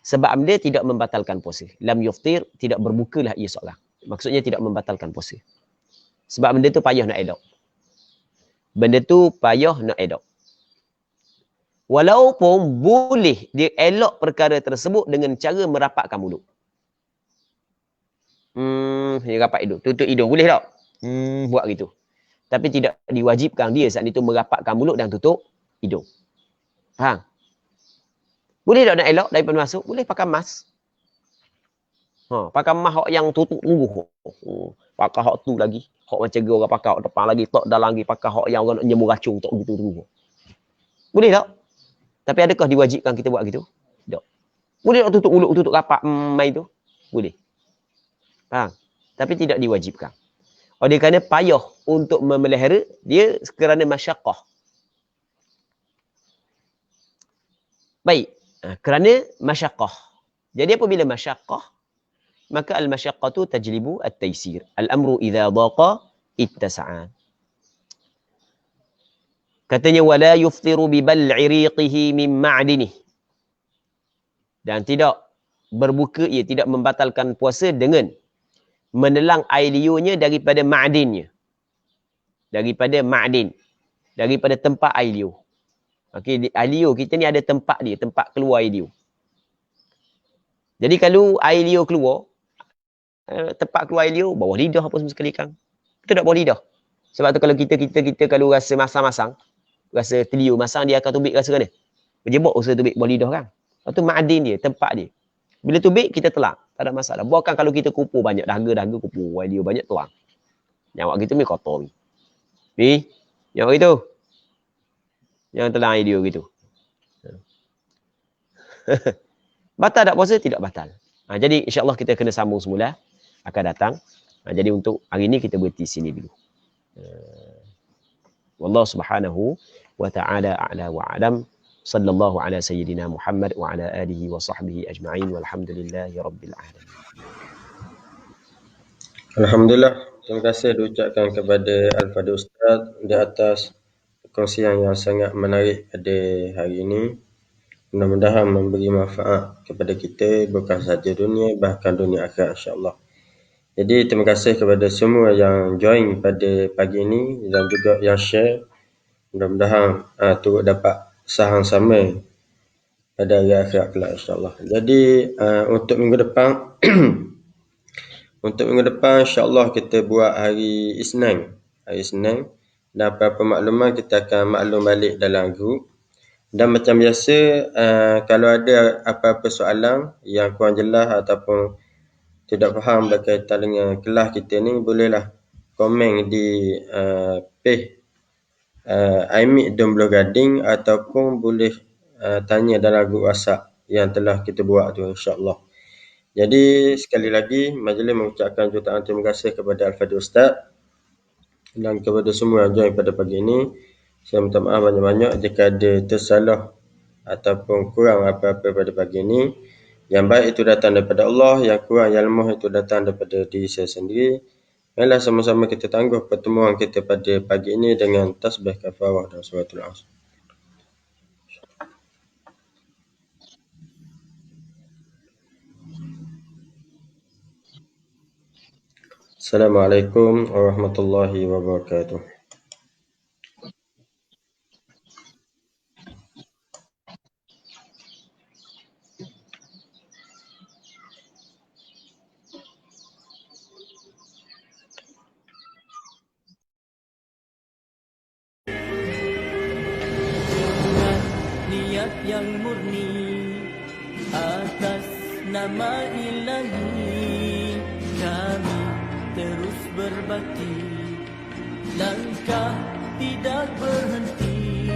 Sebab dia tidak membatalkan puasa. Lam yuftir, tidak berbukalah ia seorang. Maksudnya tidak membatalkan puasa. Sebab benda tu payah nak elok. Benda tu payah nak elok. Walaupun boleh dia elok perkara tersebut dengan cara merapatkan mulut. Dia rapat hidung, tutup hidung, boleh tak? Buat gitu. Tapi tidak diwajibkan dia saat itu merapatkan mulut dan tutup hidung. Faham? Boleh tak nak elok daripada masuk? Boleh pakai mask. Pakai mask yang tutup tunggu. Pakai hak tu lagi. Hak macam orang pakai hak depan lagi, tak dalam lagi, pakai hak yang orang nak nyemur racun, tak gitu tunggu. Boleh tak? Tapi adakah diwajibkan kita buat gitu? Tak. Boleh tak tutup mulut, tutup rapat main tu? Boleh. Faham? Tapi tidak diwajibkan. Oleh kerana payah untuk memelihara dia kerana masyaqqah. Baik. Kerana masyaqqah. Jadi apabila masyaqqah, maka al-masyaqqatu tajlibu at-taysir. Al-amru idza daqa ittasa'a. Katanya wala yuftiru bi bal'i riqihi min ma'dinih. Dan tidak berbuka, ia tidak membatalkan puasa dengan menelang air liurnya daripada ma'dinnya. Daripada ma'din. Daripada tempat air liur. Okey, air liur kita ni ada tempat dia, tempat keluar air liur. Jadi kalau air liur keluar, tempat keluar air liur, bawah lidah apa semua sekali kang. Kita tak bawah lidah. Sebab tu kalau kita kalau rasa masang-masang, rasa terliur masang, dia akan tubik rasa kan dia. Berjebok rasa tubik bawah lidah kan. Lepas tu ma'adin dia, tempat dia. Bila tubik, kita telan. Tak ada masalah. Bukan kalau kita kupur banyak, dahaga kupur, air liur banyak tuang. Yang awak gitu ni kotor ni. Yang awak gitu. Yang telan air liur gitu. Batal tak puasa? Tidak batal. Jadi insyaAllah kita kena sambung semula. Akan datang. Jadi untuk hari ni kita berhenti sini dulu. Wallahu subhanahu wa ta'ala a'la wa a'lam. Sallallahu ala sayyidina Muhammad wa ala alihi wa sahbihi ajma'in. Walhamdulillahi rabbil alamin. Alhamdulillah. Terima kasih diucapkan kepada Al-Fadhil Ustaz di atas perkongsian yang sangat menarik pada hari ini. Mudah-mudahan memberi manfaat kepada kita bukan sahaja dunia, bahkan dunia akhirat insya-Allah. Jadi terima kasih kepada semua yang join pada pagi ini dan juga yang share. Mudah-mudahan turut dapat saham sama pada hari akhirat kelak insya-Allah. Jadi untuk minggu depan insya-Allah kita buat hari Isnin. Dan apa-apa makluman kita akan maklum balik dalam grup. Dan macam biasa, kalau ada apa-apa soalan yang kurang jelas ataupun tidak faham berkaitan dengan kelas kita ni, bolehlah komen di page IMIC Domblor Gading ataupun boleh tanya dalam grup WhatsApp yang telah kita buat tu insya-Allah. Jadi sekali lagi majlis mengucapkan jutaan terima kasih kepada Al-Fadhil Ustaz dan kepada semua yang join pada pagi ini. Saya minta maaf banyak-banyak jika ada tersalah ataupun kurang apa-apa pada pagi ini. Yang baik itu datang daripada Allah, yang kurang, yang lemah itu datang daripada diri saya sendiri. Marilah sama-sama kita tangguh pertemuan kita pada pagi ini dengan tasbih kafarah dan suratul Asr. Assalamualaikum warahmatullahi wabarakatuh. Niat yang murni atas nama Ilahi, kami terus berbakti, langkah tidak berhenti,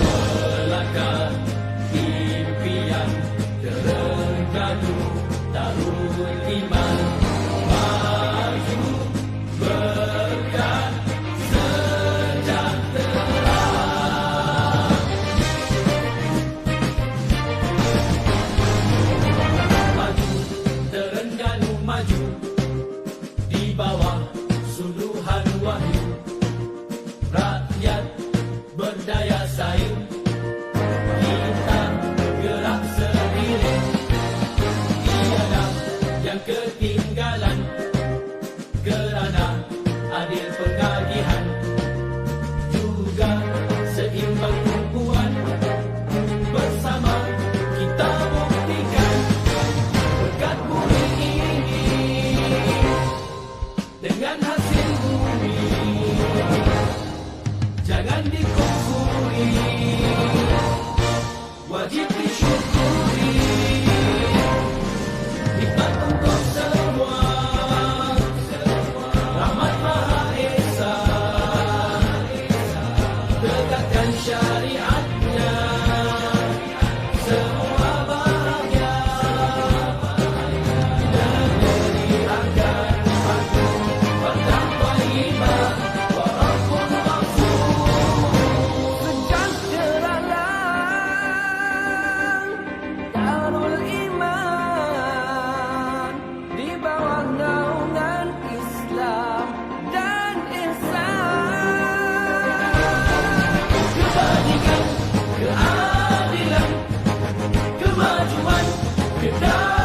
melangkah impian terengganu tahun iman, maju berkat sejahtera. Maju terengganu maju di bawah suluhan wahyu, rakyat berdaya saing, kita gerak seiring, tiada yang ketinggalan kerana adil pengagihan, juga seimbang tumpuan, bersama kita buktikan berkat bumi ini dengan hasil bumi, jangan dikufuri, wajib disyukuri, nikmat untuk semua, rahmat Maha Esa, tegakkan syariatnya, semua bahagia, negeri akan makmur, bertakwa iman, walaupun sejahteralah Darul Iman di bawah naungan Islam dan ihsan. Kebajikan, keadilan, kemajuan, kedamaian.